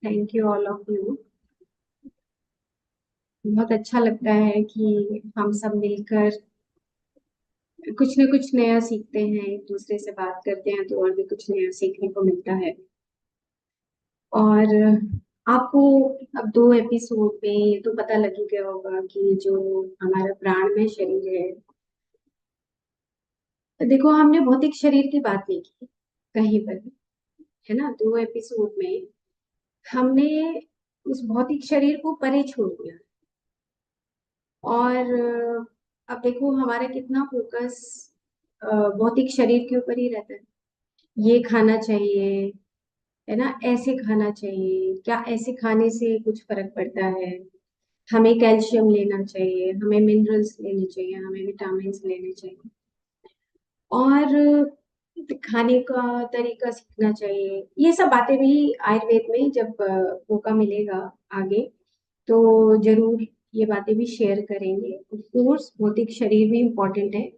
Thank you all of you. बहुत अच्छा लगता है कि हम सब मिलकर कुछ न कुछ नया सीखते हैं, एक दूसरे से बात करते हैं तो और भी कुछ नया सीखने को मिलता है। और आपको अब 2 एपिसोड में ये तो पता लग ही गया होगा कि जो हमारा प्राणमय शरीर है, तो देखो हमने भौतिक शरीर की बात नहीं की कहीं पर भी, है ना। 2 एपिसोड में हमने उस भौतिक शरीर को परे छोड़ दिया। और अब देखो हमारा कितना फोकस भौतिक शरीर के ऊपर ही रहता है। ये खाना चाहिए, है ना, ऐसे खाना चाहिए, क्या ऐसे खाने से कुछ फर्क पड़ता है। हमें कैल्शियम लेना चाहिए, हमें मिनरल्स लेने चाहिए, हमें विटामिन लेने चाहिए। और खाने का तरीका सीखना चाहिए। ये सब बातें भी आयुर्वेद में जब मौका मिलेगा आगे तो जरूर ये बातें भी शेयर करेंगे। कोर्स भौतिक शरीर भी इम्पोर्टेंट है,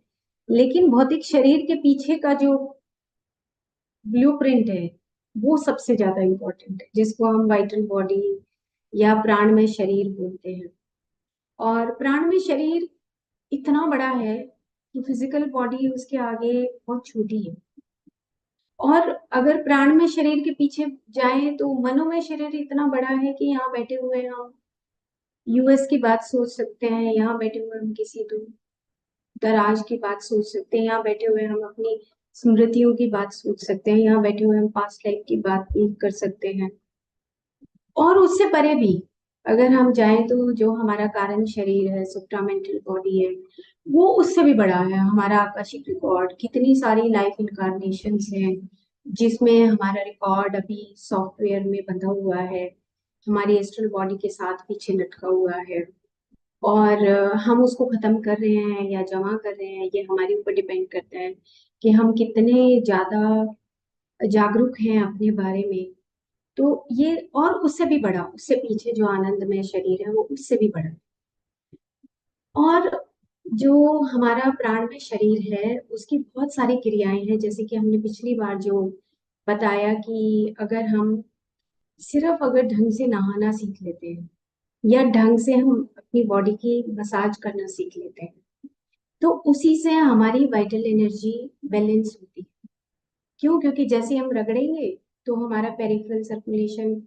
लेकिन भौतिक शरीर के पीछे का जो ब्लूप्रिंट है वो सबसे ज्यादा इम्पोर्टेंट है, जिसको हम वाइटल बॉडी या प्राणमय शरीर बोलते हैं। और प्राणमय शरीर इतना बड़ा है कि फिजिकल बॉडी उसके आगे बहुत छोटी है। और अगर प्राणमय शरीर के पीछे जाएं तो मनोमय शरीर इतना बड़ा है कि यहाँ बैठे हुए हम यूएस की बात सोच सकते हैं, यहाँ बैठे हुए हम किसी दूर दराज की बात सोच सकते हैं, यहाँ बैठे हुए हम अपनी स्मृतियों की बात सोच सकते हैं, यहाँ बैठे हुए हम पास्ट लाइफ की बात भी कर सकते हैं। और उससे परे भी अगर हम जाएं तो जो हमारा कारण शरीर है, सुप्रामेंटल बॉडी है, वो उससे भी बड़ा है। हमारा आकाशिक रिकॉर्ड, कितनी सारी लाइफ इनकारनेशंस हैं जिसमें हमारा रिकॉर्ड अभी सॉफ्टवेयर में बंधा हुआ है, हमारी एस्ट्रल बॉडी के साथ पीछे लटका हुआ है। और हम उसको खत्म कर रहे हैं या जमा कर रहे हैं, ये हमारे ऊपर डिपेंड करता है कि हम कितने ज्यादा जागरूक हैं अपने बारे में। तो ये, और उससे भी बड़ा, उससे पीछे जो आनंदमय शरीर है वो उससे भी बड़ा। और जो हमारा प्राणमय शरीर है उसकी बहुत सारी क्रियाएं हैं, जैसे कि हमने पिछली बार जो बताया कि अगर हम सिर्फ अगर ढंग से नहाना सीख लेते हैं या ढंग से हम अपनी बॉडी की मसाज करना सीख लेते हैं तो उसी से हमारी वाइटल एनर्जी बैलेंस होती है। क्यों? क्योंकि जैसे हम रगड़ेंगे तो हमारा पेरिफेरल सर्कुलेशन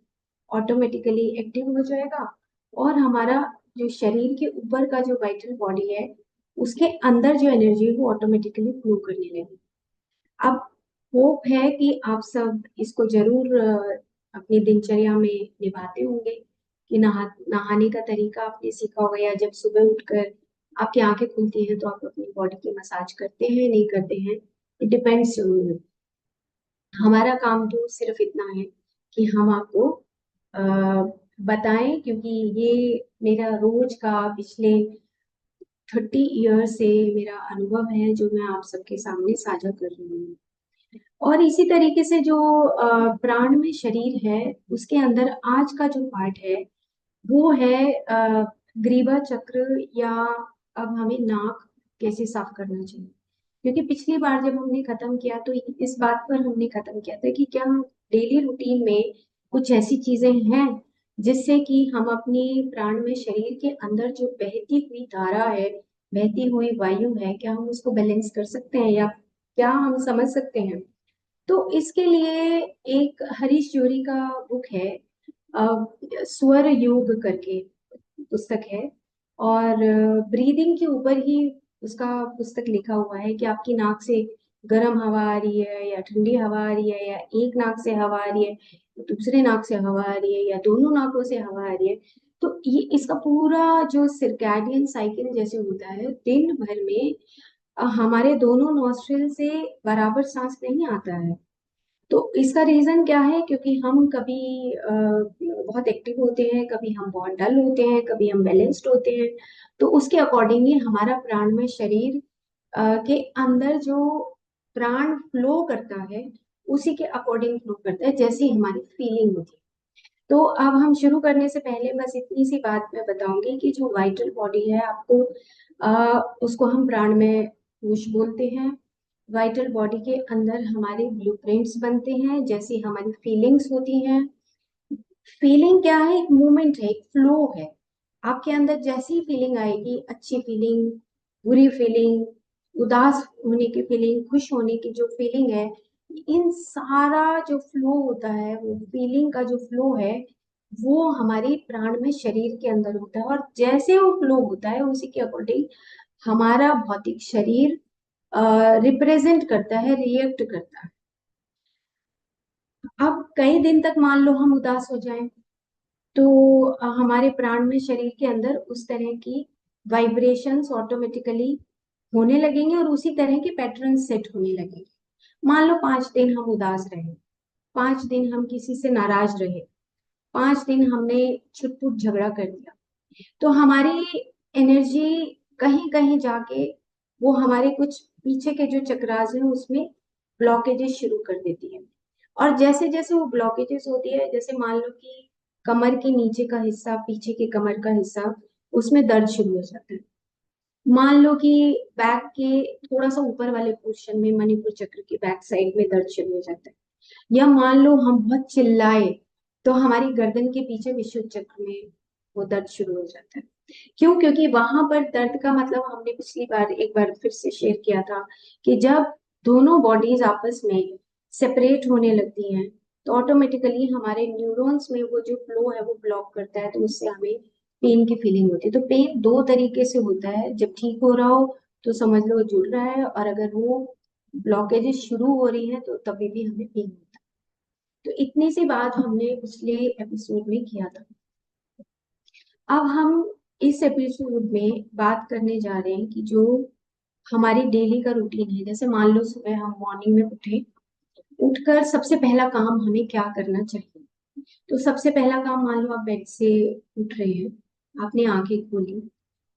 ऑटोमेटिकली एक्टिव हो जाएगा और हमारा जो शरीर के ऊपर का जो वाइटल बॉडी है उसके अंदर जो एनर्जी है वो ऑटोमेटिकली फ्लो करने लगेगी। अब होप है कि आप सब इसको जरूर अपनी दिनचर्या में निभाते होंगे कि नहाने का तरीका आपने सीखा होगा, या जब सुबह उठकर आपकी आंखें खुलती हैं तो आप अपनी बॉडी की मसाज करते हैं नहीं करते हैं, इट डिपेंड्स। हमारा काम तो सिर्फ इतना है कि हम आपको अ, बताएं, क्योंकि ये मेरा रोज का पिछले 30 ईयर से मेरा अनुभव है जो मैं आप सबके सामने साझा कर रही हूँ। और इसी तरीके से जो प्राण में शरीर है उसके अंदर आज का जो पार्ट है वो है ग्रीवा चक्र, या अब हमें नाक कैसे साफ करना चाहिए। क्योंकि पिछली बार जब हमने खत्म किया तो इस बात पर हमने खत्म किया था कि क्या हम डेली रूटीन में कुछ ऐसी चीजें हैं जिससे कि हम अपनी प्राण में शरीर के अंदर जो बहती हुई धारा है, बहती हुई वायु है, क्या हम उसको बैलेंस कर सकते हैं या क्या हम समझ सकते हैं। तो इसके लिए एक हरीश जोरी का बुक है, स्वर योग करके पुस्तक है। और ब्रीदिंग के ऊपर ही उसका पुस्तक लिखा हुआ है कि आपकी नाक से गर्म हवा आ रही है या ठंडी हवा आ रही है, या एक नाक से हवा आ रही है, दूसरे नाक से हवा आ रही है, या दोनों नाकों से हवा आ रही है। तो ये इसका पूरा जो सिरकैडियन साइकिल जैसे होता है दिन भर में, हमारे दोनों नॉस्ट्रिल से बराबर सांस नहीं आता है। तो इसका रीजन क्या है? क्योंकि हम कभी बहुत एक्टिव होते हैं, कभी हम बहुत डल होते हैं, कभी हम बैलेंस्ड होते हैं। तो उसके अकॉर्डिंगली हमारा प्राणमय शरीर के अंदर जो प्राण फ्लो करता है उसी के अकॉर्डिंग फ्लो करता है, जैसी हमारी फीलिंग होती है। तो अब हम शुरू करने से पहले बस इतनी सी बात मैं बताऊंगी कि जो वाइटल बॉडी है आपको, उसको हम प्राणमय कोश बोलते हैं। वाइटल बॉडी के अंदर हमारे ब्लूप्रिंट्स बनते हैं, जैसी हमारी फीलिंग्स होती हैं। फीलिंग क्या है? एक मूवमेंट है, एक फ्लो है। आपके अंदर जैसी फीलिंग आएगी, अच्छी फीलिंग, बुरी फीलिंग, उदास होने की फीलिंग, खुश होने की जो फीलिंग है, इन सारा जो फ्लो होता है, वो फीलिंग का जो फ्लो है, वो हमारी प्राण में शरीर के अंदर होता है। और जैसे वो फ्लो होता है उसी के अकॉर्डिंग हमारा भौतिक शरीर रिप्रेजेंट करता है, रिएक्ट करता है। अब कई दिन तक मान लो हम उदास हो जाएं, तो हमारे प्राण में शरीर के अंदर उस तरह की वाइब्रेशंस ऑटोमेटिकली होने लगेंगे और उसी तरह के पैटर्न सेट होने लगेंगे। मान लो 5 दिन हम उदास रहे, 5 दिन हम किसी से नाराज रहे, 5 दिन हमने छुट-पुट झगड़ा कर दिया, तो हमारी एनर्जी कहीं कहीं जाके वो हमारे कुछ पीछे के जो चक्रास हैं उसमें ब्लॉकेजेस शुरू कर देती है। और जैसे जैसे वो ब्लॉकेजेस होती है, जैसे मान लो कि कमर के नीचे का हिस्सा, पीछे के कमर का हिस्सा, उसमें दर्द शुरू हो जाता है। मान लो कि बैक के थोड़ा सा ऊपर वाले पोर्शन में, मणिपुर चक्र के बैक साइड में दर्द शुरू हो जाता है। या मान लो हम बहुत चिल्लाए, तो हमारी गर्दन के पीछे विशुद्ध चक्र में वो दर्द शुरू हो जाता है। क्यों? क्योंकि वहां पर दर्द का मतलब हमने पिछली बार एक बार फिर से शेयर किया था कि जब दोनों बॉडीज आपस में सेपरेट होने लगती हैं, तो ऑटोमेटिकली हमारे न्यूरॉन्स में वो जो फ्लो है वो ब्लॉक करता है, तो उससे हमें पेन की फीलिंग होती है। तो पेन दो तरीके से होता है, जब ठीक हो रहा हो तो समझ लो जुड़ रहा है, और अगर वो ब्लॉकेजेस शुरू हो रही है तो तभी भी हमें पेन होता है। तो इतनी सी बात हमने पिछले एपिसोड में किया था। अब हम इस एपिसोड में बात करने जा रहे हैं कि जो हमारी डेली का रूटीन है, जैसे मान लो सुबह हम मॉर्निंग में उठे, उठकर सबसे पहला काम हमें क्या करना चाहिए। तो सबसे पहला काम, मान लो आप बेड से उठ रहे हैं, आपने आंखें खोली,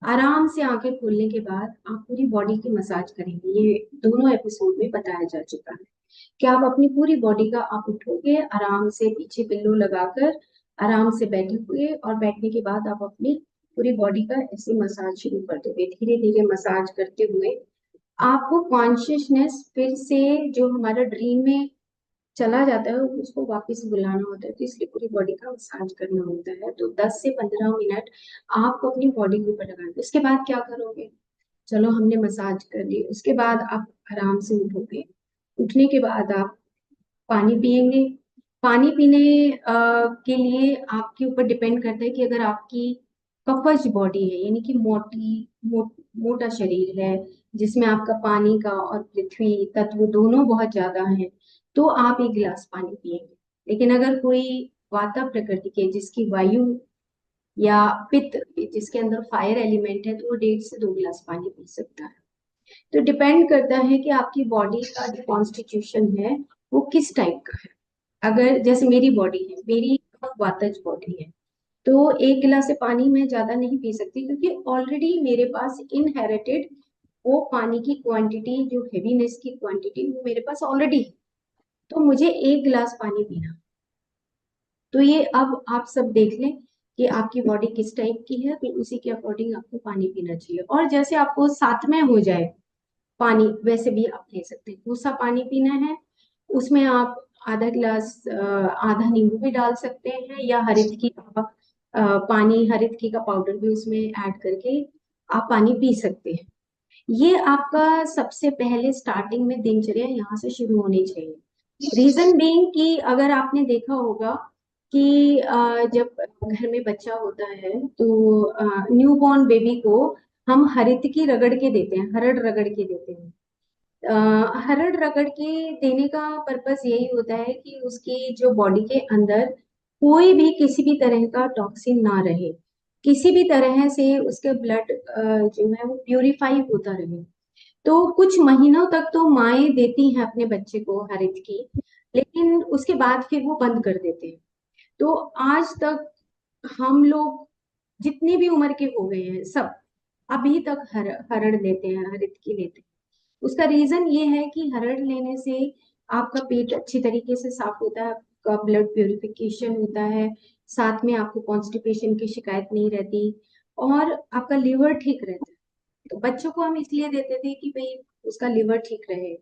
आराम से आंखें खोलने के बाद आप पूरी बॉडी की मसाज करेंगे। ये दोनों एपिसोड में बताया जा चुका है कि आप अपनी पूरी बॉडी का, आप उठोगे आराम से, पीछे पिल्लो लगाकर आराम से बैठोगे, और बैठने के बाद आप अपनी पूरी बॉडी का ऐसे मसाज शुरू कर दोगे। धीरे धीरे मसाज करते हुए आपको कॉन्शियसनेस फिर से, जो हमारा ड्रीम में चला जाता है, उसको वापस बुलाना होता है, तो इसलिए पूरी बॉडी का मसाज करना होता है। तो 10 से 15 मिनट आपको अपनी बॉडी के ऊपर लगाना है। उसके बाद क्या करोगे? चलो हमने मसाज कर ली, उसके बाद आप आराम से उठोगे। उठने के बाद आप पानी पिएंगे। पानी पीने के लिए आपके ऊपर डिपेंड करता है कि अगर आपकी कवच बॉडी है, यानी कि मोटा शरीर है, जिसमें आपका पानी का और पृथ्वी तत्व दोनों बहुत ज्यादा हैं, तो आप 1 गिलास पानी पिएंगे। लेकिन अगर कोई वाता प्रकृति के, जिसकी वायु या पित्त, जिसके अंदर फायर एलिमेंट है, तो वो 1.5 से 2 गिलास पानी पी सकता है। तो डिपेंड करता है कि आपकी बॉडी का जो कॉन्स्टिट्यूशन है वो किस टाइप का है। अगर जैसे मेरी बॉडी है, मेरी वातज बॉडी है, तो 1 गिलास से पानी मैं ज्यादा नहीं पी सकती, क्योंकि ऑलरेडी मेरे पास इनहेरिटेड वो पानी की क्वांटिटी, जो हेवीनेस की क्वांटिटी, वो मेरे पास ऑलरेडी है। तो मुझे 1 गिलास पानी पीना। तो ये अब आप सब देख लें कि आपकी बॉडी किस टाइप की है, फिर उसी के अकॉर्डिंग आपको पानी पीना चाहिए। और जैसे आपको साथ में हो जाए पानी, वैसे भी आप ले सकते हैं। कोसा पानी पीना है, उसमें आप आधा गिलास आधा नींबू भी डाल सकते हैं, या हरितकी का पानी, हरितकी का पाउडर भी उसमें ऐड करके आप पानी पी सकते हैं। ये आपका सबसे पहले स्टार्टिंग में दिनचर्या यहाँ से शुरू होनी चाहिए। रीजन बीइंग कि अगर आपने देखा होगा कि जब घर में बच्चा होता है, तो न्यू बॉर्न बेबी को हम हरितकी रगड़ के देते हैं, हरड़ रगड़ के देते हैं। हरड़ रगड़ के देने का पर्पस यही होता है कि उसकी जो बॉडी के अंदर कोई भी किसी भी तरह का टॉक्सिन ना रहे, किसी भी तरह से उसके ब्लड जो है वो प्यूरिफाई होता रहे। तो कुछ महीनों तक तो माएं देती हैं अपने बच्चे को हरित की, लेकिन उसके बाद फिर वो बंद कर देते हैं। तो आज तक हम लोग जितनी भी उम्र के हो गए हैं, सब अभी तक हरड़ लेते हैं, हरित की लेते हैं। उसका रीजन ये है कि हरड़ लेने से आपका पेट अच्छी तरीके से साफ होता है, आपका ब्लड प्यूरिफिकेशन होता है, साथ में आपको कॉन्स्टिपेशन की शिकायत नहीं रहती, और आपका लिवर ठीक रहता है। तो बच्चों को हम इसलिए देते थे कि भाई उसका लिवर ठीक रहे।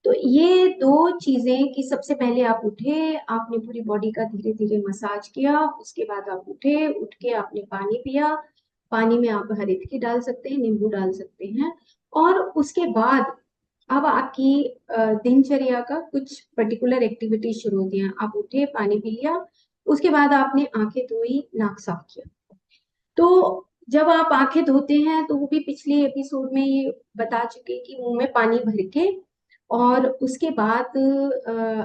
तो ये दो चीजें कि सबसे पहले आप उठे, आपने पूरी बॉडी का धीरे धीरे मसाज किया, उसके बाद आप उठे, उठ के आपने पानी पिया, पानी में आप हरी की डाल सकते हैं, नींबू डाल सकते हैं, और उसके बाद अब आपकी दिनचर्या का कुछ पर्टिकुलर एक्टिविटी शुरू होती है। आप उठे, पानी पी लिया, उसके बाद आपने आंखें धोई, नाक साफ किया। तो जब आप आंखें धोते हैं तो वो भी पिछले एपिसोड में ये बता चुके कि मुंह में पानी भर के, और उसके बाद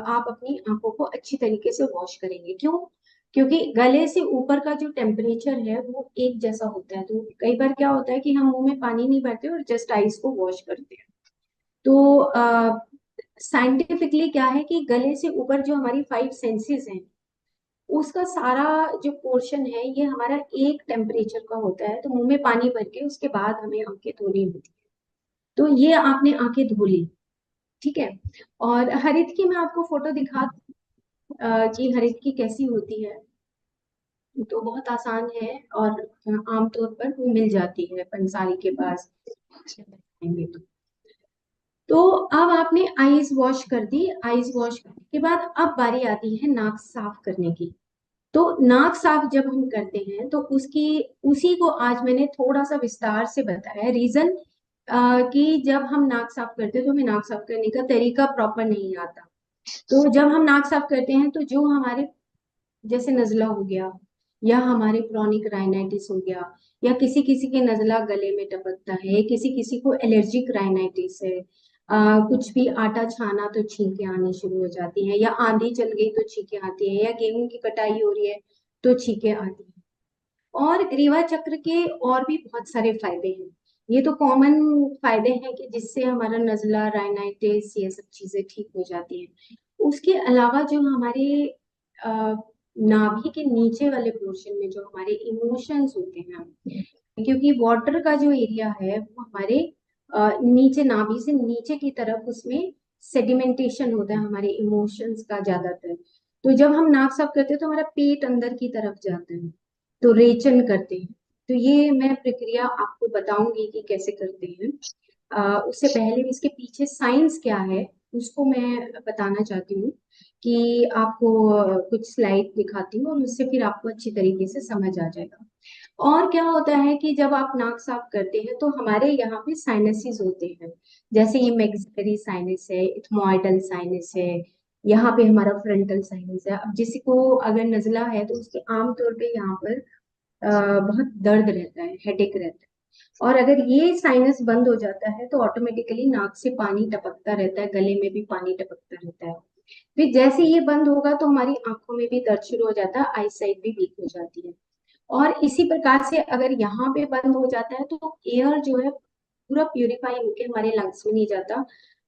आप अपनी आंखों को अच्छी तरीके से वॉश करेंगे। क्यों? क्योंकि गले से ऊपर का जो टेम्परेचर है वो एक जैसा होता है। तो कई बार क्या होता है कि हम मुंह में पानी नहीं भरते और जस्ट आईज को वॉश करते हैं। तो साइंटिफिकली क्या है कि गले से ऊपर जो हमारी 5 सेंसेस हैं, उसका सारा जो पोर्शन है ये हमारा एक टेम्परेचर का होता है। तो मुंह में पानी भर के उसके बाद हमें आंखें धोनी होती है। तो ये आपने आंखें धो ली, ठीक है। और हरित की मैं आपको फोटो दिखा कि हरित की कैसी होती है। तो बहुत आसान है, और आमतौर पर वो मिल जाती है पंसारी के पास जाएंगे तो अब आपने आईज वॉश कर दी। आईज वॉश करने के बाद अब बारी आती है नाक साफ करने की। तो नाक साफ जब हम करते हैं तो उसकी उसी को आज मैंने थोड़ा सा विस्तार से बताया। रीजन कि जब हम नाक साफ करते हैं तो हमें नाक साफ करने का तरीका प्रॉपर नहीं आता। तो जब हम नाक साफ करते हैं तो जो हमारे, जैसे नजला हो गया, या हमारे क्रॉनिक राइनाइटिस हो गया, या किसी किसी के नजला गले में टपकता है, किसी किसी को एलर्जिक राइनाइटिस है, कुछ भी आटा छाना तो छींकें आनी शुरू हो जाती हैं, या आंधी चल गई तो छींकें आती है, या गेहूं की कटाई हो रही है तो छींकें आती है। और ग्रीवा चक्र के और भी बहुत सारे फायदे हैं। ये तो कॉमन फायदे हैं कि जिससे हमारा नजला, राइनाइटिस, ये सब चीजें ठीक हो जाती हैं। उसके अलावा जो हमारे अ, नाभि के नीचे वाले पोर्शन में जो हमारे इमोशंस होते हैं, क्योंकि वाटर का जो एरिया है वो हमारे नीचे, नाभि से नीचे की तरफ, उसमें सेडिमेंटेशन होता है हमारे इमोशंस का ज्यादातर। तो जब हम नाक साफ करते हैं तो हमारा पेट अंदर की तरफ जाता है, तो रेचन करते हैं। तो ये मैं प्रक्रिया आपको बताऊंगी कि कैसे करते हैं। उससे पहले इसके पीछे साइंस क्या है उसको मैं बताना चाहती हूँ, कि आपको कुछ स्लाइड दिखाती हूँ और उससे फिर आपको अच्छी तरीके से समझ आ जाएगा। और क्या होता है कि जब आप नाक साफ करते हैं तो हमारे यहाँ पे साइनसेस होते हैं। जैसे ये मैक्सिलरी साइनस है, इथमोइडल साइनस है, यहाँ पे हमारा फ्रंटल साइनस है। अब किसी को अगर नजला है तो उसके आमतौर पे यहाँ पर बहुत दर्द रहता है, हेडेक रहता है। और अगर ये साइनस बंद हो जाता है तो ऑटोमेटिकली नाक से पानी टपकता रहता है, गले में भी पानी टपकता रहता है। फिर जैसे ये बंद होगा तो हमारी आंखों में भी दर्द शुरू हो जाता है, आई साइट भी वीक हो जाती है। और इसी प्रकार से अगर यहाँ पे बंद हो जाता है तो एयर जो है पूरा प्यूरिफाई होके हमारे लंग्स में नहीं जाता।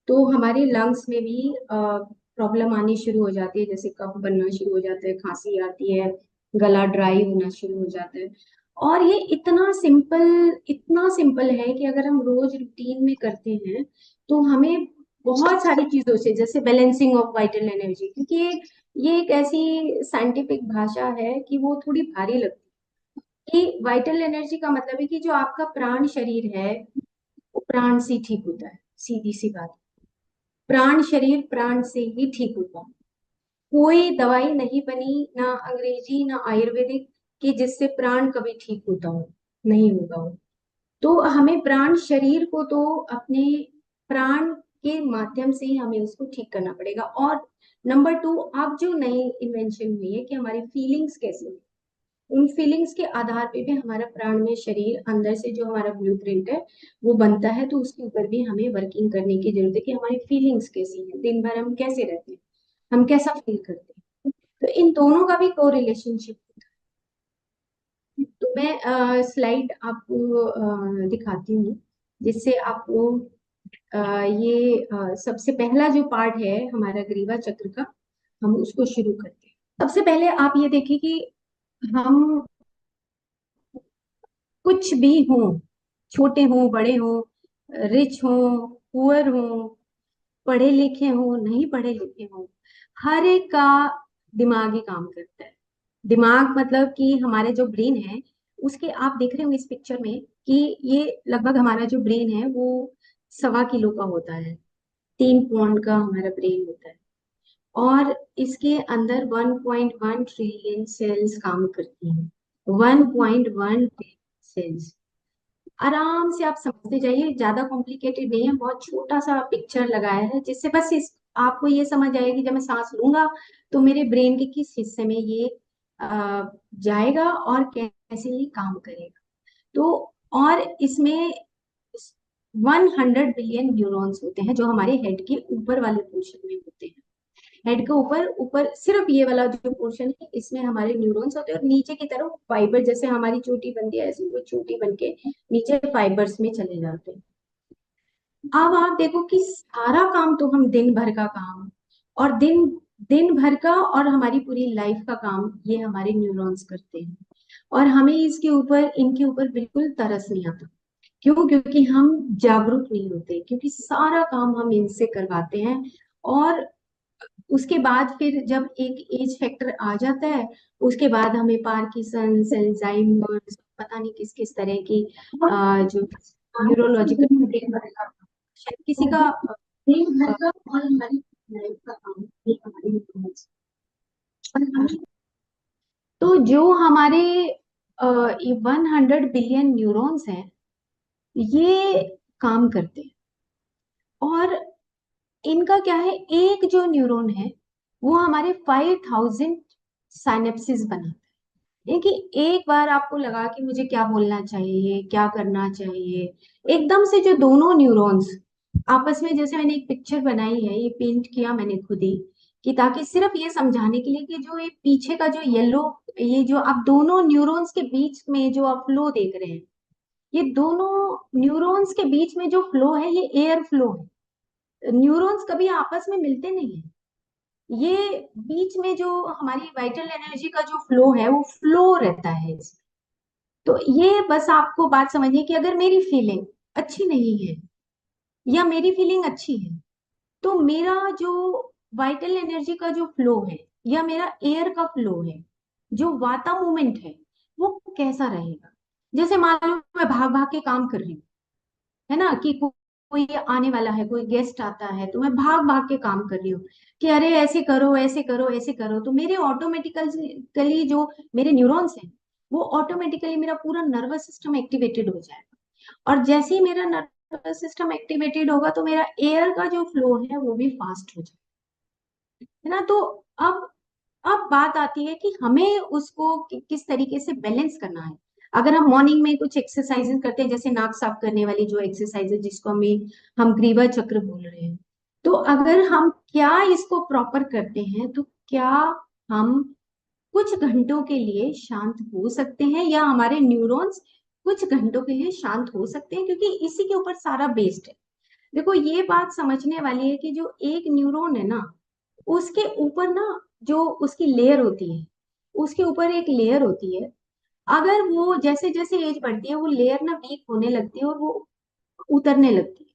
तो हमारे लंग्स में भी प्रॉब्लम आनी शुरू हो जाती है, जैसे कफ बनना शुरू हो जाता है, खांसी आती है, गला ड्राई होना शुरू हो जाता है। और ये इतना सिंपल है कि अगर हम रोज रूटीन में करते हैं तो हमें बहुत सारी चीजों से, जैसे बैलेंसिंग ऑफ वाइटल एनर्जी, क्योंकि ये एक ऐसी साइंटिफिक भाषा है कि वो थोड़ी भारी लगती है। कि वाइटल एनर्जी का मतलब है कि जो आपका प्राण शरीर है वो प्राण से ही ठीक होता है। सीधी सी बात, प्राण शरीर प्राण से ही ठीक होता है। कोई दवाई नहीं बनी, ना अंग्रेजी ना आयुर्वेदिक, कि जिससे प्राण कभी ठीक होता हो, नहीं होगा वो। तो हमें प्राण शरीर को तो अपने प्राण के माध्यम से ही हमें उसको ठीक करना पड़ेगा। और नंबर 2, अब जो नई इन्वेंशन हुई है कि हमारी फीलिंग्स कैसे हैं, उन फीलिंग्स के आधार पे भी हमारा प्राण में शरीर अंदर से जो हमारा ब्लूप्रिंट है वो बनता है। तो उसके ऊपर भी हमें वर्किंग करने की जरूरत है कि हमारी फीलिंग्स कैसी हैं, दिन भर हम कैसे रहते हैं, हम कैसा फील करते हैं। तो इन दोनों का भी को रिलेशनशिप। तो मैं स्लाइड आपको दिखाती हूँ जिससे आपको ये सबसे पहला जो पार्ट है हमारा ग्रीवा चक्र का, हम उसको शुरू करते हैं। सबसे पहले आप ये देखिए कि हम कुछ भी हो, छोटे हो बड़े हो, रिच हो पुअर हो, पढ़े लिखे हो नहीं पढ़े लिखे हो, हर एक का दिमाग ही काम करता है। दिमाग मतलब कि हमारे जो ब्रेन है, उसके आप देख रहे हो इस पिक्चर में कि ये लगभग हमारा जो ब्रेन है वो 1.25 किलो का होता है, 3 पौंड का हमारा ब्रेन होता है, और इसके अंदर 1.1 ट्रिलियन सेल्स काम करती हैं। 1.1 ट्रिलियन सेल्स। आराम से आप समझते जाइए, ज्यादा कॉम्प्लिकेटेड नहीं है, बहुत छोटा सा पिक्चर लगाया है जिससे बस इस आपको ये समझ आएगा कि जब मैं सांस लूंगा तो मेरे ब्रेन के किस हिस्से में ये जाएगा और कैसे ये काम करेगा। तो और इसमें 100 बिलियन न्यूरॉन्स होते हैं जो हमारे हेड के ऊपर वाले पोर्शन में होते हैं। हेड के ऊपर ऊपर सिर्फ ये वाला जो पोर्शन है इसमें हमारे न्यूरॉन्स होते हैं, और नीचे की तरफ फाइबर, जैसे हमारी चोटी बनती है ऐसे वो चोटी बन के नीचे फाइबर्स में चले जाते हैं। अब आप देखो कि सारा काम तो हम दिन भर का काम, और दिन दिन भर का और हमारी पूरी लाइफ का काम ये हमारे न्यूरॉन्स करते हैं, और हमें इसके ऊपर इनके ऊपर बिल्कुल तरस नहीं आता। क्यों? क्योंकि हम जागरूक नहीं होते, क्योंकि सारा काम हम इनसे करवाते हैं। और उसके बाद फिर जब एक एज फैक्टर आ जाता है, उसके बाद हमें पार्किंसंस, अल्जाइमर्स, पता नहीं किस किस तरह की जो न्यूरोलॉजिकल, शायद किसी का तो जो हमारे 100 बिलियन न्यूरॉन्स हैं ये काम करते हैं। और इनका क्या है, एक जो न्यूरॉन है वो हमारे 5000 साइनेप्सिस बनाता है। कि एक बार आपको लगा कि मुझे क्या बोलना चाहिए, क्या करना चाहिए, एकदम से जो दोनों न्यूरॉन्स आपस में, जैसे मैंने एक पिक्चर बनाई है, ये पेंट किया मैंने खुद ही, कि ताकि सिर्फ ये समझाने के लिए कि जो ये पीछे का जो येलो, ये जो आप दोनों न्यूरॉन्स के बीच में जो आप फ्लो देख रहे हैं, ये दोनों न्यूरॉन्स के बीच में जो फ्लो है ये एयर फ्लो है। न्यूरॉन्स कभी आपस में मिलते नहीं है, ये बीच में जो हमारी वाइटल एनर्जी का जो फ्लो है वो फ्लो रहता है इसमें। तो ये बस आपको बात समझिए कि अगर मेरी फीलिंग अच्छी नहीं है या मेरी फीलिंग अच्छी है, तो मेरा जो वाइटल एनर्जी का जो फ्लो है या मेरा एयर का फ्लो है, जो वाता मूवमेंट है, वो कैसा रहेगा। जैसे मान लो मैं भाग भाग के काम कर रही हूँ, है ना, कि कोई आने वाला है, कोई गेस्ट आता है, तो मैं भाग भाग के काम कर रही हूँ कि अरे ऐसे करो ऐसे करो ऐसे करो, तो मेरे ऑटोमेटिकली जो मेरे न्यूरॉन्स हैं वो ऑटोमेटिकली मेरा पूरा नर्वस सिस्टम एक्टिवेटेड हो जाएगा। और जैसे ही मेरा नर्वस सिस्टम एक्टिवेटेड होगा तो मेरा एयर का जो फ्लो है वो भी फास्ट हो जाएगा, है ना। तो अब अब बात आती है कि हमें उसको किस तरीके से बैलेंस करना है। अगर हम मॉर्निंग में कुछ एक्सरसाइजेस करते हैं, जैसे नाक साफ करने वाली जो एक्सरसाइज है जिसको हम ग्रीवा चक्र बोल रहे हैं, तो अगर हम क्या इसको प्रॉपर करते हैं तो क्या हम कुछ घंटों के लिए शांत हो सकते हैं, या हमारे न्यूरॉन्स कुछ घंटों के लिए शांत हो सकते हैं, क्योंकि इसी के ऊपर सारा बेस्ड है। देखो ये बात समझने वाली है कि जो एक न्यूरॉन है ना, उसके ऊपर ना जो उसकी लेयर होती है, उसके ऊपर एक लेयर होती है। अगर वो जैसे जैसे एज बढ़ती है वो लेयर ना वीक होने लगती है और वो उतरने लगती है,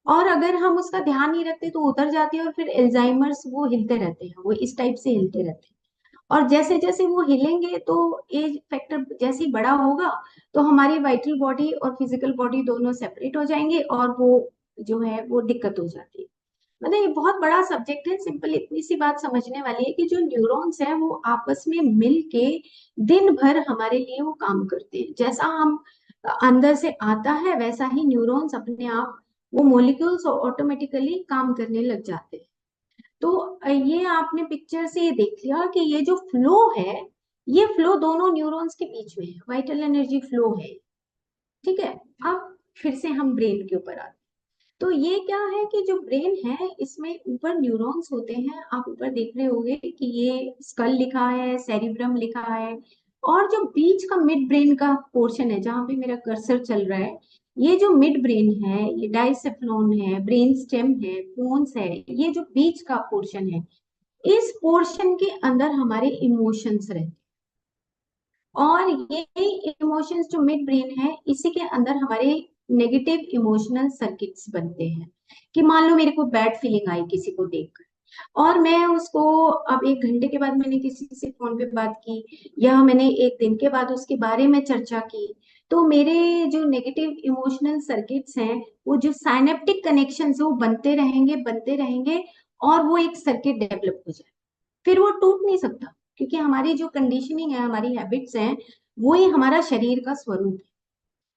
और अगर हम उसका ध्यान नहीं रखते तो उतर जाती है, और फिर एल्जाइमर्स वो हिलते रहते हैं, वो इस टाइप से हिलते रहते हैं। और जैसे जैसे वो हिलेंगे तो एज फैक्टर जैसे ही बड़ा होगा तो हमारी वाइटल बॉडी और फिजिकल बॉडी दोनों सेपरेट हो जाएंगे, और वो जो है वो दिक्कत हो जाती है। मतलब ये बहुत बड़ा सब्जेक्ट है, सिंपल इतनी सी बात समझने वाली है कि जो न्यूरॉन्स हैं वो आपस में मिल के दिन भर हमारे लिए वो काम करते हैं। जैसा हम अंदर से आता है वैसा ही न्यूरॉन्स अपने आप वो मॉलिक्यूल्स ऑटोमेटिकली काम करने लग जाते हैं। तो ये आपने पिक्चर से ये देख लिया कि ये जो फ्लो है, ये फ्लो दोनों न्यूरॉन्स के बीच में है, वाइटल एनर्जी फ्लो है। ठीक है। अब फिर से हम ब्रेन के ऊपर आते हैं। तो ये क्या है कि जो ब्रेन है इसमें ऊपर न्यूरॉन्स होते हैं, आप ऊपर देख रहे होंगे कि ये स्कल लिखा है, सेरिब्रम लिखा है, और जो बीच का मिड ब्रेन का पोर्शन है जहां पे मेरा कर्सर चल रहा है, ये जो मिड ब्रेन है, ये डाइसेफ्लॉन है, ब्रेन स्टेम है, पोन्स है, ये जो बीच का पोर्शन है, इस पोर्शन के अंदर हमारे इमोशंस रहते हैं। और ये इमोशंस जो मिड ब्रेन है इसी के अंदर हमारे नेगेटिव इमोशनल सर्किट्स बनते हैं। कि मान लो मेरे को बैड फीलिंग आई किसी को देखकर, और मैं उसको, अब 1 घंटे के बाद मैंने किसी से फोन पे बात की या मैंने 1 दिन के बाद उसके बारे में चर्चा की, तो मेरे जो नेगेटिव इमोशनल सर्किट्स हैं, वो जो साइनेप्टिक कनेक्शंस है वो बनते रहेंगे, और वो एक सर्किट डेवलप हो जाए, फिर वो टूट नहीं सकता, क्योंकि हमारी जो कंडीशनिंग है, हमारी हैबिट्स हैं, वो ही हमारा शरीर का स्वरूप है।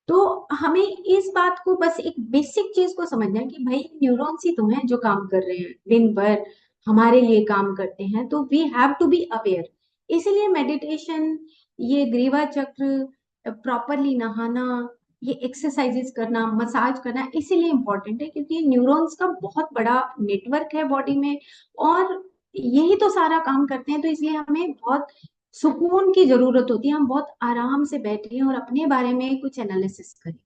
तो हमें इस बात को, बस एक बेसिक चीज को समझना है कि भाई न्यूरॉन्स ही तो हैं जो काम कर रहे हैं दिन भर, हमारे लिए काम करते हैं, तो we have to be aware. इसीलिए मेडिटेशन, ये ग्रीवा चक्र, प्रॉपरली नहाना, ये एक्सरसाइजेस करना, मसाज करना इसीलिए इम्पोर्टेंट है, क्योंकि न्यूरॉन्स का बहुत बड़ा नेटवर्क है बॉडी में, और यही तो सारा काम करते हैं। तो इसलिए हमें बहुत सुकून की जरूरत होती है, हम बहुत आराम से बैठे और अपने बारे में कुछ एनालिसिस करें।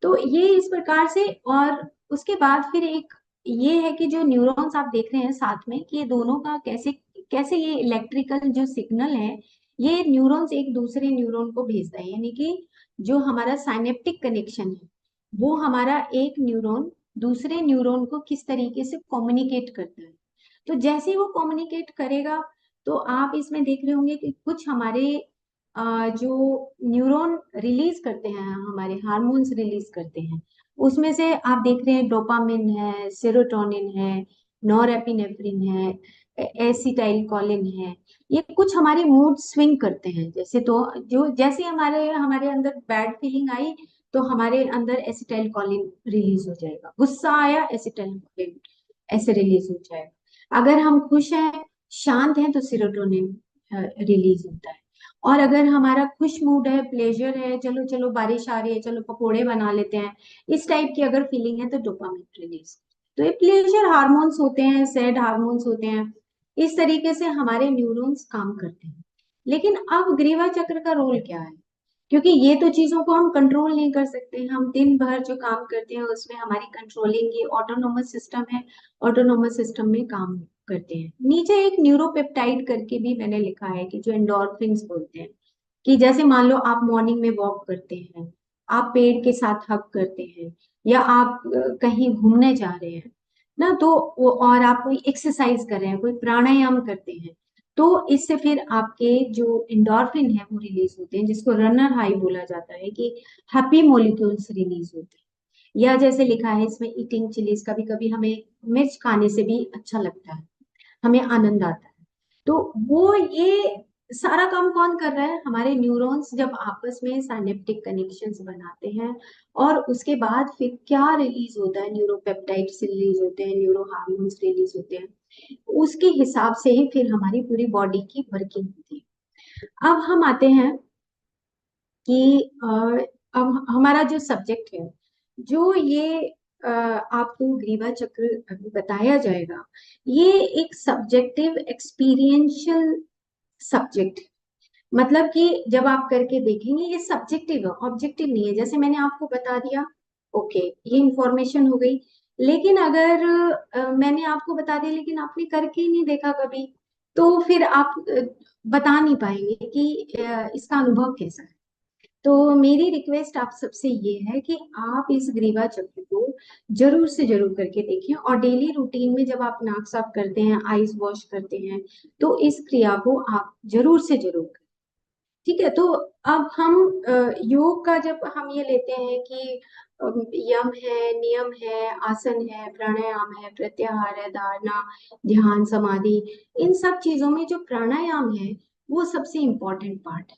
तो ये इस प्रकार से। और उसके बाद फिर एक ये है कि जो न्यूरॉन्स आप देख रहे हैं साथ में, कि ये दोनों का कैसे कैसे ये इलेक्ट्रिकल जो सिग्नल है, ये न्यूरॉन्स एक दूसरे न्यूरॉन को भेजता है, यानी कि जो हमारा साइनेप्टिक कनेक्शन है, वो हमारा एक न्यूरॉन दूसरे न्यूरॉन को किस तरीके से कम्युनिकेट करता है। तो जैसे ही वो कम्युनिकेट करेगा, तो आप इसमें देख रहे होंगे कि कुछ हमारे जो न्यूरॉन रिलीज करते हैं, हमारे हार्मोन्स रिलीज करते हैं, उसमें से आप देख रहे हैं डोपामिन है, सेरोटोनिन है, नॉरएपिनेफ्रिन है, एसिटाइल कोलिन है। ये कुछ हमारे मूड स्विंग करते हैं, जैसे तो जो जैसे हमारे हमारे अंदर बैड फीलिंग आई, तो हमारे अंदर एसिटाइल कोलिन रिलीज हो जाएगा, गुस्सा आया एसिटाइल कोलिन ऐसे रिलीज हो जाएगा, अगर हम खुश हैं, शांत हैं, तो सेरोटोनिन रिलीज होता है। और अगर हमारा खुश मूड है, प्लेजर है, चलो चलो बारिश आ रही है, चलो पकोड़े बना लेते हैं, इस टाइप की अगर फीलिंग है, तो डोपामिन रिलीज। तो ये प्लेजर हार्मोन्स होते हैं, सैड हार्मोन्स होते हैं। इस तरीके से हमारे न्यूरॉन्स काम करते हैं। लेकिन अब ग्रीवा चक्र का रोल क्या है? क्योंकि ये तो चीजों को हम कंट्रोल नहीं कर सकते, हम दिन भर जो काम करते हैं उसमें हमारी कंट्रोलिंग ये ऑटोनोमस सिस्टम है, ऑटोनोमस सिस्टम में काम करते हैं। नीचे एक न्यूरोपेप्टाइड करके भी मैंने लिखा है, कि जो एंडोर्फिन्स बोलते हैं, कि जैसे मान लो आप मॉर्निंग में वॉक करते हैं, आप पेड़ के साथ हग करते हैं, या आप कहीं घूमने जा रहे हैं ना, तो और आप कोई एक्सरसाइज कर रहे हैं, कोई प्राणायाम करते हैं, तो इससे फिर आपके जो एंडोर्फिन है वो रिलीज होते हैं, जिसको रनर हाई बोला जाता है, कि हैप्पी मॉलिक्यूल्स रिलीज होते हैं। या जैसे लिखा है इसमें, ईटिंग चिलीज, कभी कभी हमें मिर्च खाने से भी अच्छा लगता है, हमें आनंद आता है। तो वो ये सारा काम कौन कर रहा है? हमारे न्यूरॉन्स जब आपस में साइनेप्टिक कनेक्शंस बनाते हैं, और उसके बाद फिर क्या रिलीज होता है, न्यूरोपेप्टाइड्स रिलीज होते हैं, न्यूरो हार्मोन्स रिलीज होते हैं, उसके हिसाब से ही फिर हमारी पूरी बॉडी की वर्किंग होती है। अब हम आते हैं कि अब हमारा जो सब्जेक्ट है, जो ये आपको ग्रीवा चक्र अभी बताया जाएगा, ये एक सब्जेक्टिव एक्सपीरियंशियल सब्जेक्ट, मतलब कि जब आप करके देखेंगे, ये सब्जेक्टिव है, ऑब्जेक्टिव नहीं है। जैसे मैंने आपको बता दिया, ओके, ये इंफॉर्मेशन हो गई। लेकिन अगर मैंने आपको बता दिया, लेकिन आपने करके ही नहीं देखा कभी, तो फिर आप बता नहीं पाएंगे कि इसका अनुभव कैसा है। तो मेरी रिक्वेस्ट आप सबसे ये है कि आप इस ग्रीवा चक्र को जरूर से जरूर करके देखें, और डेली रूटीन में जब आप नाक साफ करते हैं, आईज वॉश करते हैं, तो इस क्रिया को आप जरूर से जरूर करें। ठीक है? तो अब हम योग का जब हम ये लेते हैं कि यम है, नियम है, आसन है, प्राणायाम है, प्रत्याहार है, धारणा, ध्यान, समाधि, इन सब चीजों में जो प्राणायाम है, वो सबसे इम्पोर्टेंट पार्ट है।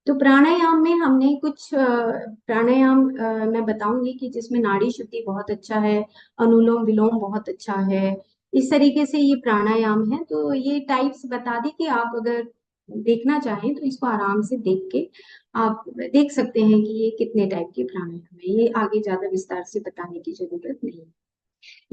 तो प्राणायाम में हमने कुछ प्राणायाम मैं बताऊंगी, कि जिसमें नाड़ी शुद्धि बहुत अच्छा है, अनुलोम विलोम बहुत अच्छा है, इस तरीके से ये प्राणायाम है। तो ये टाइप्स बता दी, कि आप अगर देखना चाहें तो इसको आराम से देख के आप देख सकते हैं कि ये कितने टाइप के प्राणायाम है। ये आगे ज्यादा विस्तार से बताने की जरूरत नहीं है,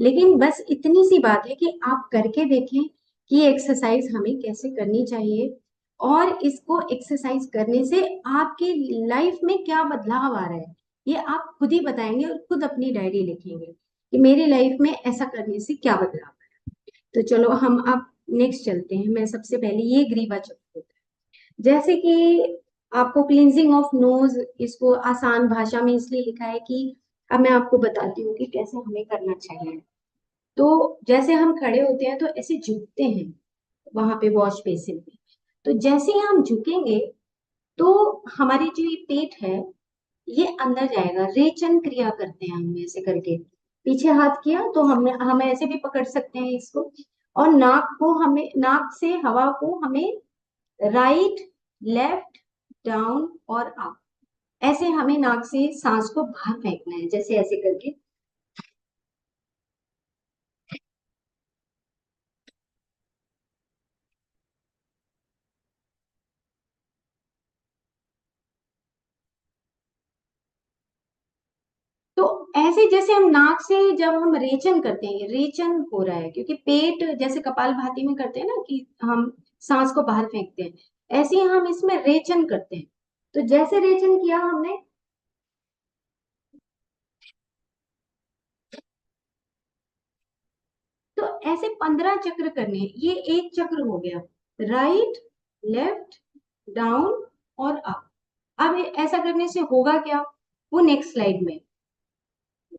लेकिन बस इतनी सी बात है कि आप करके देखें कि ये एक्सरसाइज हमें कैसे करनी चाहिए, और इसको एक्सरसाइज करने से आपके लाइफ में क्या बदलाव आ रहा है, ये आप खुद ही बताएंगे, और खुद अपनी डायरी लिखेंगे कि मेरी लाइफ में ऐसा करने से क्या बदलाव आया। तो चलो हम अब नेक्स्ट चलते हैं। मैं सबसे पहले, ये ग्रीवा चक्र होता है, जैसे कि आपको क्लींजिंग ऑफ नोज, इसको आसान भाषा में इसलिए लिखा है कि अब मैं आपको बताती हूँ कि कैसे हमें करना चाहिए। तो जैसे हम खड़े होते हैं तो ऐसे झुकते हैं वहां पे वॉश बेसिन पे। तो जैसे ही हम झुकेंगे तो हमारी जो ये पेट है ये अंदर जाएगा, रेचन क्रिया करते हैं हम ऐसे करके। पीछे हाथ किया तो हम ऐसे भी पकड़ सकते हैं इसको। और नाक को हमें, नाक से हवा को हमें राइट, लेफ्ट, डाउन और अप, ऐसे हमें नाक से सांस को बाहर फेंकना है, जैसे ऐसे करके। तो ऐसे जैसे हम नाक से जब हम रेचन करते हैं, ये रेचन हो रहा है क्योंकि पेट जैसे कपालभाति में करते हैं ना कि हम सांस को बाहर फेंकते हैं, ऐसे ही हम इसमें रेचन करते हैं। तो जैसे रेचन किया हमने, तो ऐसे 15 चक्र करने हैं। ये एक चक्र हो गया, राइट, लेफ्ट, डाउन और अप। अब ऐसा करने से होगा क्या, वो नेक्स्ट स्लाइड में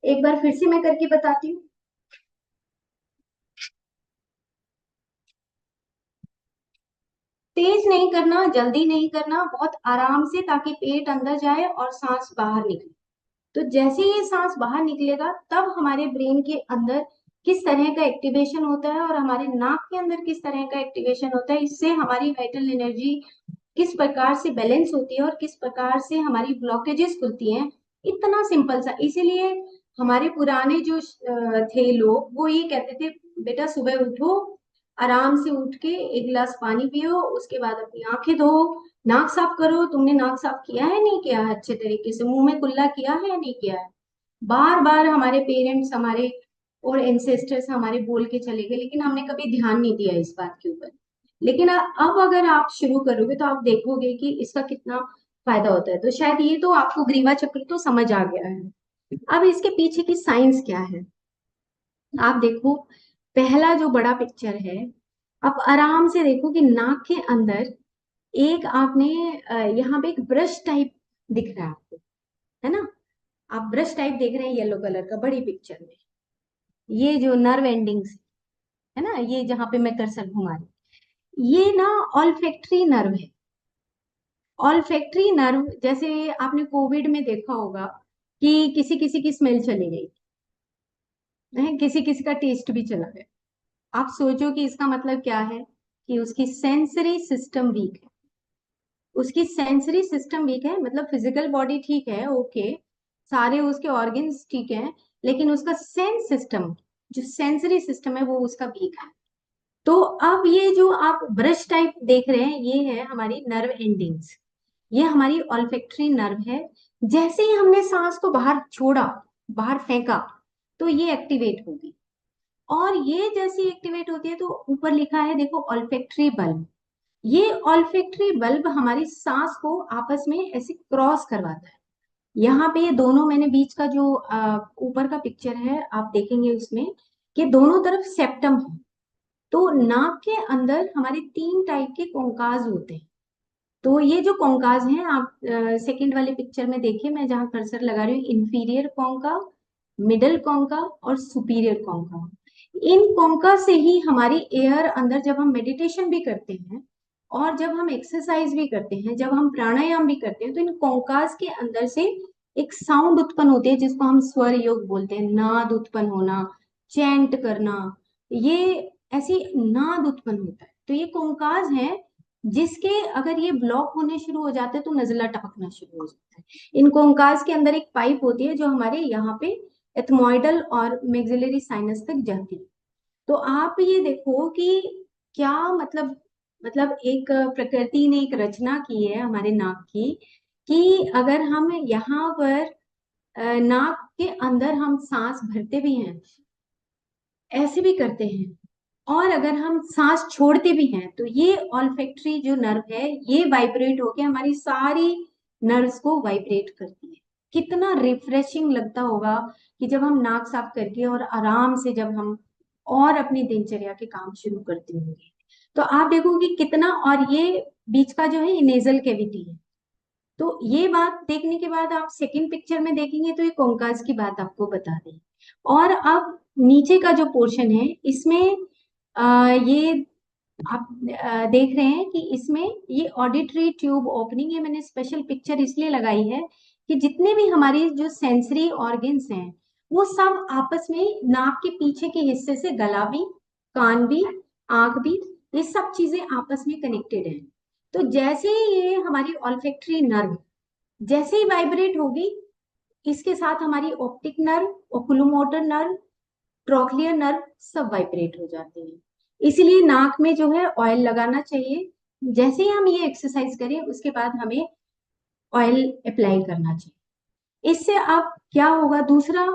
एक बार फिर से मैं करके बताती हूँ। तेज नहीं करना, जल्दी नहीं करना, बहुत आराम से, ताकि पेट अंदर जाए और सांस बाहर निकले। तो जैसे ही ये सांस बाहर निकलेगा तब हमारे ब्रेन के अंदर किस तरह का एक्टिवेशन होता है और हमारे नाक के अंदर किस तरह का एक्टिवेशन होता है, इससे हमारी वाइटल एनर्जी किस प्रकार से बैलेंस होती है और किस प्रकार से हमारी ब्लॉकेजेस खुलती हैं। इतना सिंपल सा। इसीलिए हमारे पुराने जो थे लोग, वो ये कहते थे, बेटा सुबह उठो, आराम से उठ के एक गिलास पानी पियो, उसके बाद अपनी आंखें धो, नाक साफ करो। तुमने नाक साफ किया है नहीं किया है अच्छे तरीके से, मुंह में कुल्ला किया है या नहीं किया है। बार बार हमारे पेरेंट्स हमारे और एंसेस्टर्स हमारे बोल के चले गए, लेकिन हमने कभी ध्यान नहीं दिया इस बात के ऊपर। लेकिन अब अगर आप शुरू करोगे तो आप देखोगे कि इसका कितना फायदा होता है। तो शायद ये तो आपको ग्रीवा चक्र तो समझ आ गया है। अब इसके पीछे की साइंस क्या है, आप देखो। पहला जो बड़ा पिक्चर है, आप आराम से देखो कि नाक के अंदर एक आपने यहाँ पे एक ब्रश टाइप दिख रहा है आपको, है ना। आप ब्रश टाइप देख रहे हैं येलो कलर का बड़ी पिक्चर में। ये जो नर्व एंडिंग्स है ना, ये जहां पे मैं कर्सर घुमा रही, ये ना ऑल्फैक्टरी नर्व है। ऑल्फैक्टरी नर्व, जैसे आपने कोविड में देखा होगा कि किसी किसी की स्मेल चली गई है, किसी किसी का टेस्ट भी चला गया। आप सोचो कि इसका मतलब क्या है, कि उसकी सेंसरी सिस्टम वीक है। उसकी सेंसरी सिस्टम वीक है, मतलब फिजिकल बॉडी ठीक है, ओके, सारे उसके ऑर्गन्स ठीक है, लेकिन उसका सेंस सिस्टम, जो सेंसरी सिस्टम है, वो उसका वीक है। तो अब ये जो आप ब्रश टाइप देख रहे हैं, ये है हमारी नर्व एंडिंग्स। ये हमारी ऑल्फैक्टरी नर्व है। जैसे ही हमने सांस को बाहर छोड़ा, बाहर फेंका, तो ये एक्टिवेट होगी। और ये जैसी एक्टिवेट होती है तो ऊपर लिखा है देखो, ऑल्फैक्टरी बल्ब। ये ऑल्फैक्टरी बल्ब हमारी सांस को आपस में ऐसे क्रॉस करवाता है। यहाँ पे ये दोनों, मैंने बीच का जो ऊपर का पिक्चर है आप देखेंगे उसमें, कि दोनों तरफ सेप्टम है। तो नाक के अंदर हमारे 3 टाइप के कोंकाज होते हैं। तो ये जो कोंकाज हैं, आप सेकंड वाले पिक्चर में देखिए, मैं जहाँ कर्सर लगा रही हूँ, इंफीरियर कोंका, मिडल कोंका और सुपीरियर कोंका। इन कोंका से ही हमारी एयर अंदर, जब हम मेडिटेशन भी करते हैं और जब हम एक्सरसाइज भी करते हैं, जब हम प्राणायाम भी करते हैं, तो इन कोंकाज के अंदर से एक साउंड उत्पन्न होती है जिसको हम स्वर योग बोलते हैं। नाद उत्पन्न होना, चैंट करना, ये ऐसी नाद उत्पन्न होता है। तो ये कोंकाज है, जिसके अगर ये ब्लॉक होने शुरू हो जाते हैं तो नजला टपकना शुरू हो जाता है। इन कोंकाज के अंदर एक पाइप होती है जो हमारे यहाँ पे एथमोइडल और मैक्सिलरी साइनस तक जाती है। तो आप ये देखो कि क्या मतलब एक प्रकृति ने एक रचना की है हमारे नाक की, कि अगर हम यहाँ पर नाक के अंदर हम सांस भरते भी हैं, ऐसे भी करते हैं, और अगर हम सांस छोड़ते भी हैं, तो ये ऑल्फैक्टरी जो नर्व है, ये वाइब्रेट होके हमारी सारी नर्व्स को वाइब्रेट करती है। कितना रिफ्रेशिंग लगता होगा कि जब हम नाक साफ करके और आराम से जब हम और अपनी दिनचर्या के काम शुरू करते होंगे। तो आप देखोगे कितना। और ये बीच का जो है, ये नेजल कैविटी है। तो ये बात देखने के बाद आप सेकंड पिक्चर में देखेंगे तो ये कोंकाज की बात आपको बता दें। और अब नीचे का जो पोर्शन है इसमें ये आप देख रहे हैं कि इसमें ये ऑडिटरी ट्यूब ओपनिंग है। मैंने स्पेशल पिक्चर इसलिए लगाई है कि जितने भी हमारी जो सेंसरी ऑर्गन्स हैं वो सब आपस में नाक के पीछे के हिस्से से, गला भी, कान भी, आंख भी, ये सब चीजें आपस में कनेक्टेड हैं। तो जैसे ही ये हमारी ऑल्फैक्टरी नर्व जैसे ही वाइब्रेट होगी, इसके साथ हमारी optic nerve, oculomotor nerve, trochlear nerve सब वाइब्रेट हो जाते हैं। इसीलिए नाक में जो है ऑयल लगाना चाहिए। जैसे ही हम ये एक्सरसाइज करें उसके बाद हमें ऑयल अप्लाई करना चाहिए। इससे आप क्या होगा, दूसरा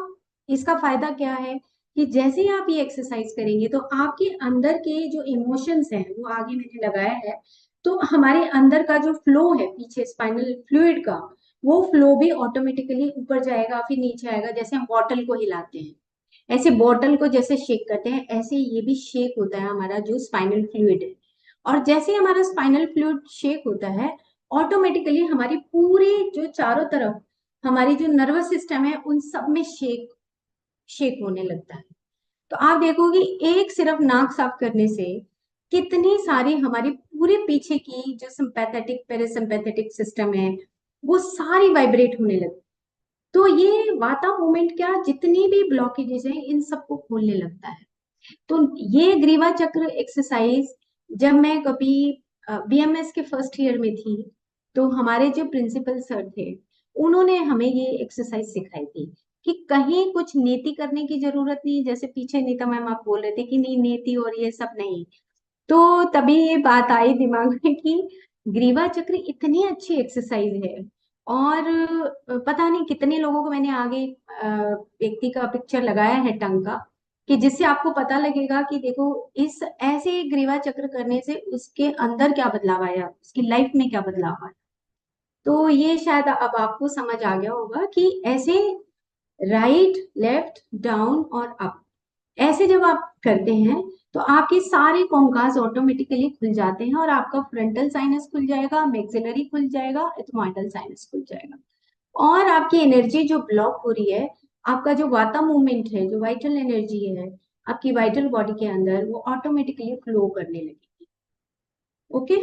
इसका फायदा क्या है कि जैसे ही आप ये एक्सरसाइज करेंगे तो आपके अंदर के जो इमोशंस हैं वो आगे मैंने लगाया है, तो हमारे अंदर का जो फ्लो है पीछे स्पाइनल फ्लूइड का, वो फ्लो भी ऑटोमेटिकली ऊपर जाएगा फिर नीचे आएगा। जैसे हम बॉटल को हिलाते हैं, ऐसे बॉटल को जैसे शेक करते हैं, ऐसे ये भी शेक होता है हमारा जो स्पाइनल फ्लूइड है। और जैसे ही हमारा स्पाइनल फ्लूइड शेक होता है, ऑटोमेटिकली हमारी पूरी जो चारों तरफ हमारी जो नर्वस सिस्टम है उन सब में शेक शेक होने लगता है। तो आप देखोगे एक सिर्फ नाक साफ करने से कितनी सारी हमारी पूरे पीछे की जो सिंपैथेटिक पैरासिम्पैथेटिक सिस्टम है वो सारी वाइब्रेट होने लगती। तो ये वाता मूवमेंट क्या, जितनी भी ब्लॉकेजेस हैं इन सबको खोलने लगता है। तो ये ग्रीवा चक्र एक्सरसाइज जब मैं कभी बीएमएस के फर्स्ट ईयर में थी, तो हमारे जो प्रिंसिपल सर थे उन्होंने हमें ये एक्सरसाइज सिखाई थी कि कहीं कुछ नीति करने की जरूरत नहीं। जैसे पीछे नीता मैम आप बोल रहे थे कि नहीं नीति और ये सब नहीं, तो तभी ये बात आई दिमाग में कि ग्रीवा चक्र इतनी अच्छी एक्सरसाइज है। और पता नहीं कितने लोगों को मैंने आगे व्यक्ति का पिक्चर लगाया है टंग का, कि जिससे आपको पता लगेगा कि देखो इस ऐसे ग्रीवा चक्र करने से उसके अंदर क्या बदलाव आया, उसकी लाइफ में क्या बदलाव आया। तो ये शायद अब आपको समझ आ गया होगा कि ऐसे राइट, लेफ्ट, डाउन और अप, ऐसे जब आप करते हैं तो आपके सारे कॉन्कास ऑटोमेटिकली खुल जाते हैं और आपका फ्रंटल साइनस खुल जाएगा, मैक्सिलरी खुल जाएगा, एथमॉइडल साइनस खुल जाएगा। और आपकी एनर्जी जो ब्लॉक हो रही है, आपका जो वाता मूवमेंट है, जो वाइटल एनर्जी है आपकी वाइटल बॉडी के अंदर, वो ऑटोमेटिकली फ्लो करने लगेगी। ओके।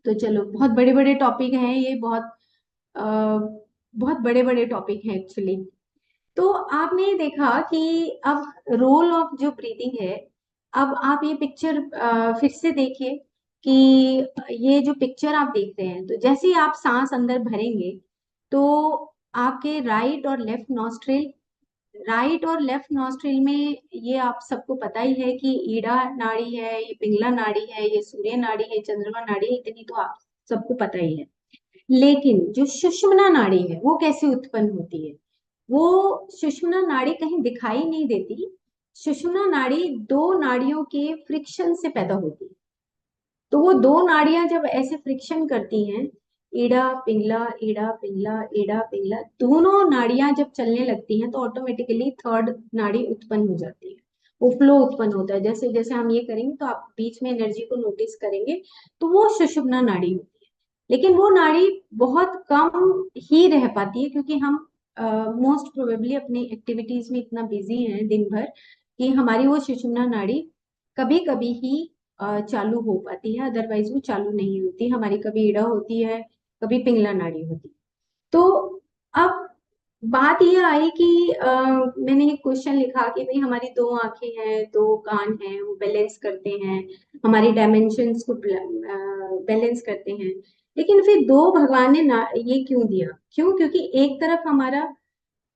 तो चलो, बहुत बड़े बड़े टॉपिक हैं ये, आ, बहुत बड़े बड़े टॉपिक हैं एक्चुअली। तो आपने देखा कि अब रोल ऑफ जो ब्रीदिंग है, अब आप ये पिक्चर फिर से देखिए कि ये जो पिक्चर आप देख रहे हैं, तो जैसे ही आप सांस अंदर भरेंगे तो आपके राइट और लेफ्ट नॉस्ट्रिल में, ये आप सबको पता ही है कि ईड़ा नाड़ी है, ये पिंगला नाड़ी है, ये सूर्य नाड़ी है, चंद्रमा नाड़ी है, इतनी तो आप सबको पता ही है। लेकिन जो सुषुम्ना नाड़ी है वो कैसे उत्पन्न होती है? वो सुषुम्ना नाड़ी कहीं दिखाई नहीं देती। सुषुम्ना नाड़ी दो नाड़ियों के फ्रिक्शन से पैदा होती है। तो वो दो नाड़ियां जब ऐसे फ्रिक्शन करती हैं, ईड़ा पिंगला, ईड़ा पिंगला, ईड़ा पिंगला, दोनों नाड़ियां जब चलने लगती हैं तो ऑटोमेटिकली थर्ड नाड़ी उत्पन्न हो जाती है, वो फ्लो उत्पन्न होता है। जैसे जैसे हम ये करेंगे तो आप बीच में एनर्जी को नोटिस करेंगे, तो वो सुषुम्ना नाड़ी होती है। लेकिन वो नाड़ी बहुत कम ही रह पाती है क्योंकि हम मोस्ट प्रोबेबली अपनी एक्टिविटीज में इतना बिजी हैं दिन भर कि हमारी वो सुषुम्ना नाड़ी कभी कभी ही चालू हो पाती है, अदरवाइज वो चालू नहीं होती। हमारी कभी ईड़ा होती है, कभी पिंगला नाड़ी होती है। तो अब बात ये आई कि मैंने एक क्वेश्चन लिखा कि भाई हमारी दो आंखें हैं, दो कान हैं, वो बैलेंस करते हैं, हमारी डायमेंशंस को बैलेंस करते हैं। लेकिन फिर दो भगवान ने ना ये क्यों दिया? क्यों? क्योंकि एक तरफ हमारा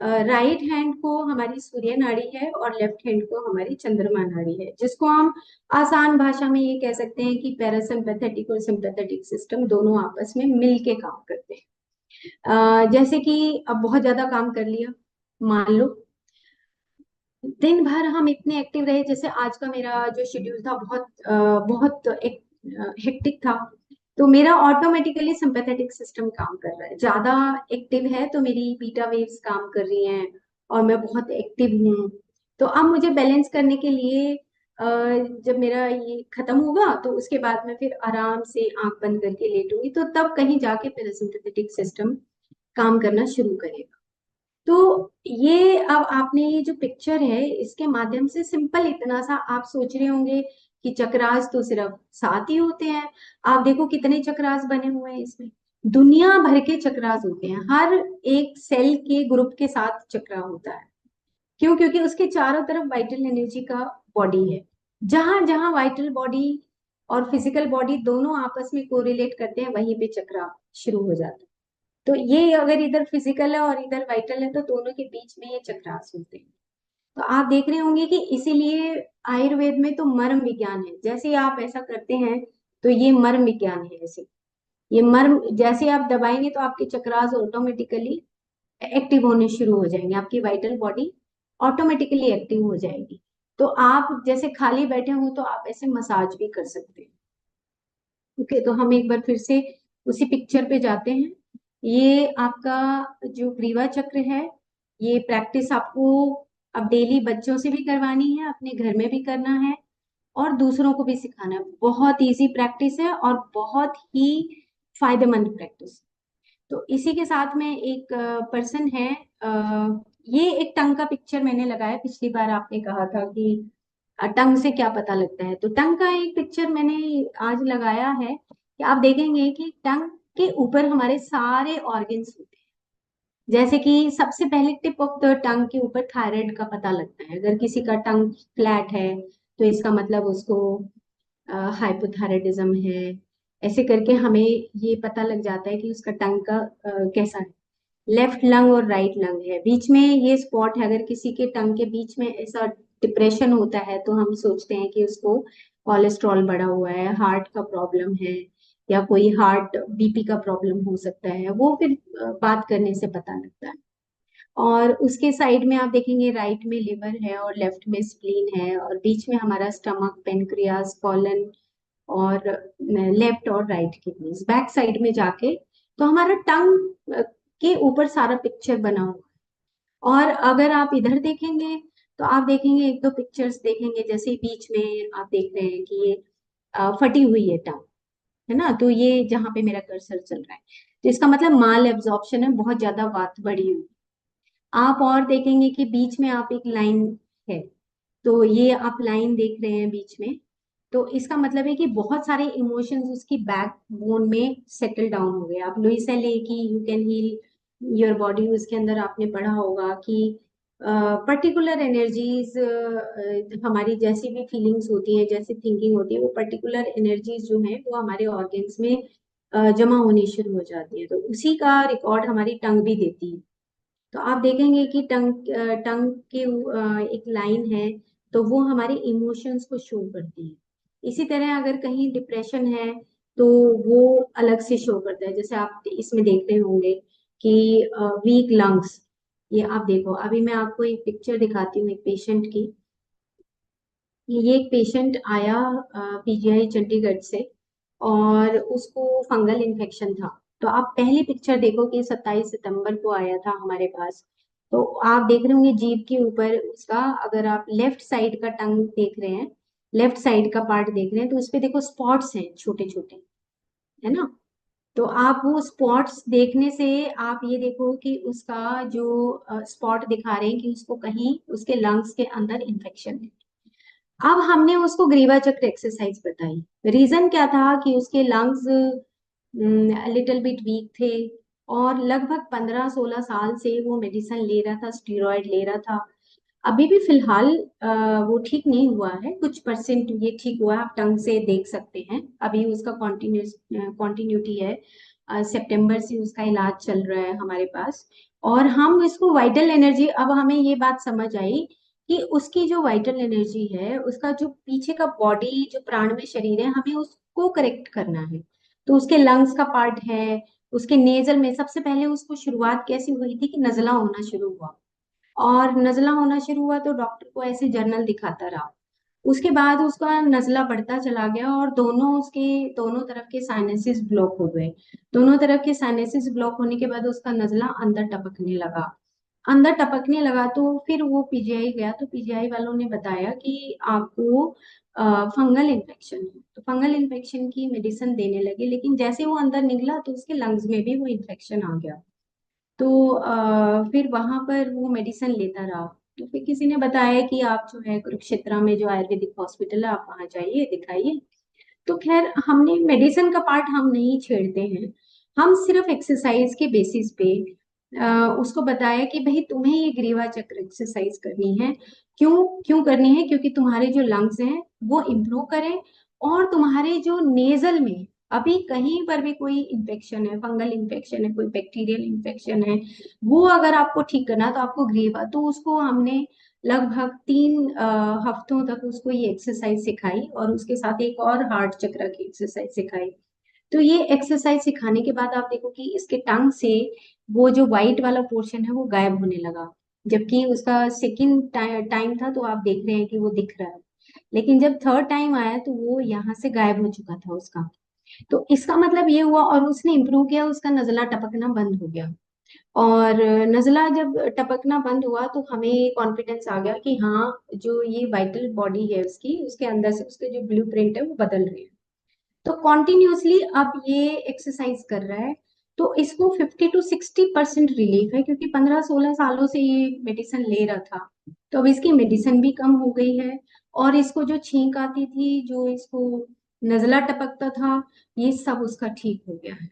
राइट हैंड को हमारी सूर्य नाड़ी है और लेफ्ट हैंड को हमारी चंद्रमा नाड़ी है, जिसको हम आसान भाषा में ये कह सकते हैं कि पैरासिम्पैथेटिक और सिंपैथेटिक सिस्टम दोनों आपस में मिलके काम करते हैं। जैसे कि अब बहुत ज्यादा काम कर लिया, मान लो दिन भर हम इतने एक्टिव रहे, जैसे आज का मेरा जो शेड्यूल था बहुत एक हेक्टिक था, तो मेरा ऑटोमेटिकली सिंपैथेटिक सिस्टम काम कर रहा है, ज्यादा एक्टिव है, तो मेरी बीटा वेव्स काम कर रही हैं और मैं बहुत एक्टिव हूँ। तो अब मुझे बैलेंस करने के लिए अ, जब मेरा ये खत्म होगा तो उसके बाद मैं फिर आराम से आंख बंद करके लेटूंगी, तो तब कहीं जाके पैरासिम्पैथेटिक सिस्टम काम करना शुरू करेगा। तो ये अब आपने ये जो पिक्चर है इसके माध्यम से सिंपल इतना सा आप सोच रहे होंगे कि चक्रास तो सिर्फ 7 ही होते हैं। आप देखो कितने चक्रास बने हुए हैं इसमें, दुनिया भर के चक्रास होते हैं, हर एक सेल के ग्रुप के साथ चक्रा होता है। क्यों? क्योंकि उसके चारों तरफ वाइटल एनर्जी का बॉडी है। जहां जहां वाइटल बॉडी और फिजिकल बॉडी दोनों आपस में कोरिलेट करते हैं वहीं पे चक्रा शुरू हो जाता है। तो ये अगर इधर फिजिकल है और इधर वाइटल है तो दोनों के बीच में ये चक्रास होते हैं। तो आप देख रहे होंगे कि इसीलिए आयुर्वेद में तो मर्म विज्ञान है, जैसे ही आप ऐसा करते हैं तो ये मर्म विज्ञान है। ऐसे ये मर्म जैसे आप दबाएंगे तो आपके चक्रास ऑटोमेटिकली एक्टिव होने शुरू हो जाएंगे, आपकी वाइटल बॉडी ऑटोमेटिकली एक्टिव हो जाएगी। तो आप जैसे खाली बैठे हो तो आप ऐसे मसाज भी कर सकते हैं। ओके, तो हम एक बार फिर से उसी पिक्चर पे जाते हैं। ये आपका जो ग्रीवा चक्र है, ये प्रैक्टिस आपको अब डेली बच्चों से भी करवानी है, अपने घर में भी करना है और दूसरों को भी सिखाना है। बहुत इजी प्रैक्टिस है और बहुत ही फायदेमंद प्रैक्टिस। तो इसी के साथ में एक पर्सन है, ये एक टंग का पिक्चर मैंने लगाया। पिछली बार आपने कहा था कि टंग से क्या पता लगता है, तो टंग का एक पिक्चर मैंने आज लगाया है कि आप देखेंगे कि टंग के ऊपर हमारे सारे ऑर्गन्स होते हैं। जैसे कि सबसे पहले टिप ऑफ द टंग के ऊपर थायराइड का पता लगता है। अगर किसी का टंग फ्लैट है तो इसका मतलब उसको हाइपोथायराइडिज्म है। ऐसे करके हमें ये पता लग जाता है कि उसका टंग का कैसा है। लेफ्ट लंग और राइट लंग है, बीच में ये स्पॉट है। अगर किसी के टंग के बीच में ऐसा डिप्रेशन होता है तो हम सोचते हैं कि उसको कोलेस्ट्रॉल बढ़ा हुआ है, हार्ट का प्रॉब्लम है, या कोई हार्ट बीपी का प्रॉब्लम हो सकता है। वो फिर बात करने से पता लगता है। और उसके साइड में आप देखेंगे राइट में लिवर है और लेफ्ट में स्प्लीन है और बीच में हमारा स्टमक, पेनक्रियास, कॉलन और लेफ्ट और राइट किडनीज। बैक साइड में जाके तो हमारा टंग के ऊपर सारा पिक्चर बना हुआ है। और अगर आप इधर देखेंगे तो आप देखेंगे एक दो पिक्चर्स देखेंगे, जैसे बीच में आप देख रहे हैं कि ये फटी हुई है टंग, है ना। तो ये जहाँ पे मेरा कर्सर चल रहा है तो इसका मतलब माल एब्जॉर्प्शन है, बहुत ज्यादा वात बढ़ी हुई। आप और देखेंगे कि बीच में आप एक लाइन है, तो ये आप लाइन देख रहे हैं बीच में, तो इसका मतलब है कि बहुत सारे इमोशंस उसकी बैक बोन में सेटल डाउन हो गए। आप लुइस एल की you can heal your body, उसके अंदर आपने पढ़ा होगा कि पर्टिकुलर एनर्जीज, हमारी जैसी भी फीलिंग्स होती हैं, जैसी थिंकिंग होती है, वो पर्टिकुलर एनर्जीज जो हैं वो हमारे ऑर्गन्स में जमा होनी शुरू हो जाती है। तो उसी का रिकॉर्ड हमारी टंग भी देती है। तो आप देखेंगे कि टंग के एक लाइन है, तो वो हमारे इमोशंस को शो करती है। इसी तरह अगर कहीं डिप्रेशन है तो वो अलग से शो करता है। जैसे आप इसमें देख रहे होंगे कि वीक लंग्स, ये आप देखो। अभी मैं आपको एक पिक्चर दिखाती हूँ एक पेशेंट की। ये एक पेशेंट आया पीजीआई चंडीगढ़ से और उसको फंगल इन्फेक्शन था। तो आप पहली पिक्चर देखो कि 27 सितंबर को आया था हमारे पास। तो आप देख रहे होंगे जीभ के ऊपर उसका, अगर आप लेफ्ट साइड का टंग देख रहे हैं, लेफ्ट साइड का पार्ट देख रहे हैं, तो उस पे देखो स्पॉट्स हैं छोटे छोटे, है ना। तो आप वो स्पॉट्स देखने से आप ये देखो कि उसका जो स्पॉट दिखा रहे हैं कि उसको कहीं उसके लंग्स के अंदर इन्फेक्शन है। अब हमने उसको ग्रीवा चक्र एक्सरसाइज बताई। रीजन क्या था कि उसके लंग्स लिटिल बिट वीक थे और लगभग 15-16 साल से वो मेडिसिन ले रहा था, स्टीरॉयड ले रहा था। अभी भी फिलहाल वो ठीक नहीं हुआ है, कुछ परसेंट ये ठीक हुआ है, आप टंग से देख सकते हैं। अभी उसका कॉन्टिन्यूटी है, सितंबर से उसका इलाज चल रहा है हमारे पास। और हम इसको वाइटल एनर्जी, अब हमें ये बात समझ आई कि उसकी जो वाइटल एनर्जी है, उसका जो पीछे का बॉडी जो प्राणमय शरीर है, हमें उसको करेक्ट करना है। तो उसके लंग्स का पार्ट है, उसके नेजल में सबसे पहले उसको शुरुआत कैसी हुई थी कि नजला होना शुरू हुआ। और नजला होना शुरू हुआ तो डॉक्टर को ऐसे जर्नल दिखाता रहा। उसके बाद उसका नजला बढ़ता चला गया और दोनों तरफ के साइनसेस ब्लॉक हो गए। दोनों तरफ के साइनसेस ब्लॉक होने के बाद उसका नजला अंदर टपकने लगा। अंदर टपकने लगा तो फिर वो पीजीआई गया, तो पीजीआई वालों ने बताया कि आपको फंगल इन्फेक्शन है। तो फंगल इन्फेक्शन की मेडिसिन देने लगे, लेकिन जैसे वो अंदर निकला तो उसके लंग्स में भी वो इन्फेक्शन आ गया। तो फिर वहां पर वो मेडिसिन लेता रहा। तो फिर किसी ने बताया कि आप जो है कुरुक्षेत्र में जो आयुर्वेदिक हॉस्पिटल है आप वहां जाइए, दिखाइए। तो खैर हमने मेडिसिन का पार्ट हम नहीं छेड़ते हैं, हम सिर्फ एक्सरसाइज के बेसिस पे उसको बताया कि भाई तुम्हें ये ग्रीवा चक्र एक्सरसाइज करनी है। क्यों क्यों करनी है? क्योंकि तुम्हारे जो लंग्स हैं वो इम्प्रूव करें, और तुम्हारे जो नेजल में अभी कहीं पर भी कोई इन्फेक्शन है, फंगल इन्फेक्शन है, कोई बैक्टीरियल इन्फेक्शन है, वो अगर आपको ठीक करना है, तो आपको ग्रीवा, तो उसको हमने लगभग 3 हफ्तों तक उसको ये एक्सरसाइज सिखाई, और उसके साथ एक और हार्ट चक्र की एक्सरसाइज सिखाई। तो ये एक्सरसाइज सिखाने के बाद आप देखो कि इसके टंग से वो जो व्हाइट वाला पोर्शन है वो गायब होने लगा, जबकि उसका सेकंड टाइम था, तो आप देख रहे हैं कि वो दिख रहा है। लेकिन जब थर्ड टाइम आया तो वो यहाँ से गायब हो चुका था उसका। तो इसका मतलब ये हुआ, और उसने इम्प्रूव किया, उसका नजला टपकना बंद हो गया। और नजला जब टपकना बंद हुआ तो हमें कॉन्फिडेंस आ गया कि हाँ, जो ये वाइटल बॉडी है उसकी, उसके अंदर से उसके जो ब्लूप्रिंट है वो बदल रहे हैं। तो कॉन्टिन्यूसली अब ये एक्सरसाइज कर रहा है, तो इसको 50 to 60% रिलीफ है, क्योंकि 15-16 सालों से ये मेडिसिन ले रहा था। तो अब इसकी मेडिसिन भी कम हो गई है, और इसको जो छींक आती थी, जो इसको नजला टपकता था, ये सब उसका ठीक हो गया है।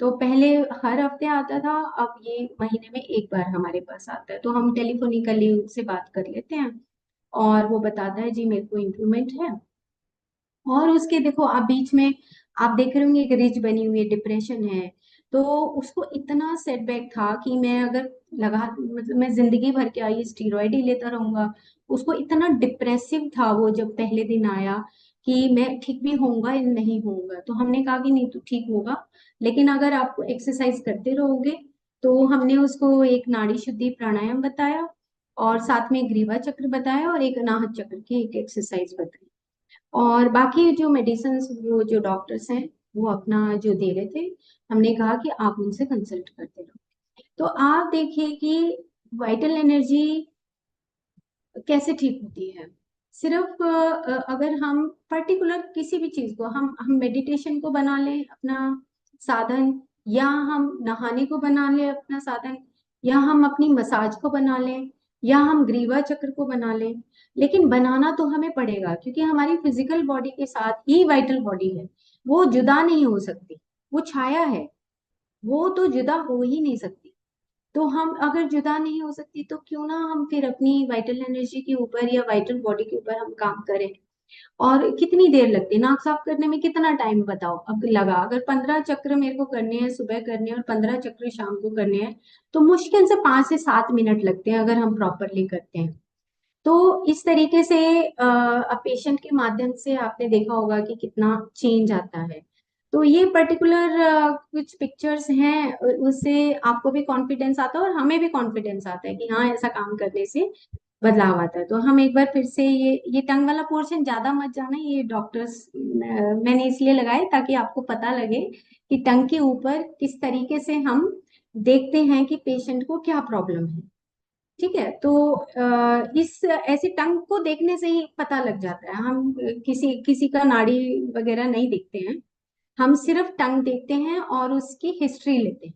तो पहले हर हफ्ते आता था, अब ये महीने में एक बार हमारे पास आता है, तो हम टेलीफोनिकली उससे बात कर लेते हैं, और वो बताता है जी मेरे को इम्प्रूवमेंट है। और उसके देखो आप बीच में आप देख रहे होंगे एक रिज बनी हुई है, डिप्रेशन है। तो उसको इतना सेटबैक था कि मैं अगर लगा मतलब मैं जिंदगी भर क्या ये स्टीरॉयड ही लेता रहूंगा। उसको इतना डिप्रेसिव था वो जब पहले दिन आया कि मैं ठीक भी होऊंगा या नहीं होऊंगा। तो हमने कहा कि नहीं तो ठीक होगा, लेकिन अगर आप एक्सरसाइज करते रहोगे। तो हमने उसको एक नाड़ी शुद्धि प्राणायाम बताया, और साथ में ग्रीवा चक्र बताया, और एक अनाहत चक्र की एक एक्सरसाइज बताई। और बाकी जो मेडिसिन वो जो डॉक्टर्स हैं वो अपना जो दे रहे थे, हमने कहा कि आप उनसे कंसल्ट करते रहो। तो आप देखिए कि वाइटल एनर्जी कैसे ठीक होती है। सिर्फ अगर हम पर्टिकुलर किसी भी चीज को हम मेडिटेशन को बना लें अपना साधन, या हम नहाने को बना लें अपना साधन, या हम अपनी मसाज को बना लें, या हम ग्रीवा चक्र को बना लें, लेकिन बनाना तो हमें पड़ेगा, क्योंकि हमारी फिजिकल बॉडी के साथ ही वाइटल बॉडी है। वो जुदा नहीं हो सकती, वो छाया है, वो तो जुदा हो ही नहीं सकती। तो हम अगर जुदा नहीं हो सकती, तो क्यों ना हम फिर अपनी वाइटल एनर्जी के ऊपर या वाइटल बॉडी के ऊपर हम काम करें। और कितनी देर लगती है नाक साफ करने में, कितना टाइम बताओ अब लगा? अगर 15 चक्र मेरे को करने हैं, सुबह करने हैं, और 15 चक्र शाम को करने हैं, तो मुश्किल से 5 से 7 मिनट लगते हैं अगर हम प्रॉपरली करते हैं। तो इस तरीके से पेशेंट के माध्यम से आपने देखा होगा कि कितना चेंज आता है। तो ये पर्टिकुलर कुछ पिक्चर्स हैं, उससे आपको भी कॉन्फिडेंस आता है, और हमें भी कॉन्फिडेंस आता है कि हाँ ऐसा काम करने से बदलाव आता है। तो हम एक बार फिर से ये टंग वाला पोर्शन ज्यादा मत जाना, ये डॉक्टर्स मैंने इसलिए लगाए ताकि आपको पता लगे कि टंग के ऊपर किस तरीके से हम देखते हैं कि पेशेंट को क्या प्रॉब्लम है। ठीक है, तो इस ऐसे टंग को देखने से ही पता लग जाता है। हम किसी किसी का नाड़ी वगैरह नहीं देखते हैं, हम सिर्फ टंग देखते हैं और उसकी हिस्ट्री लेते हैं।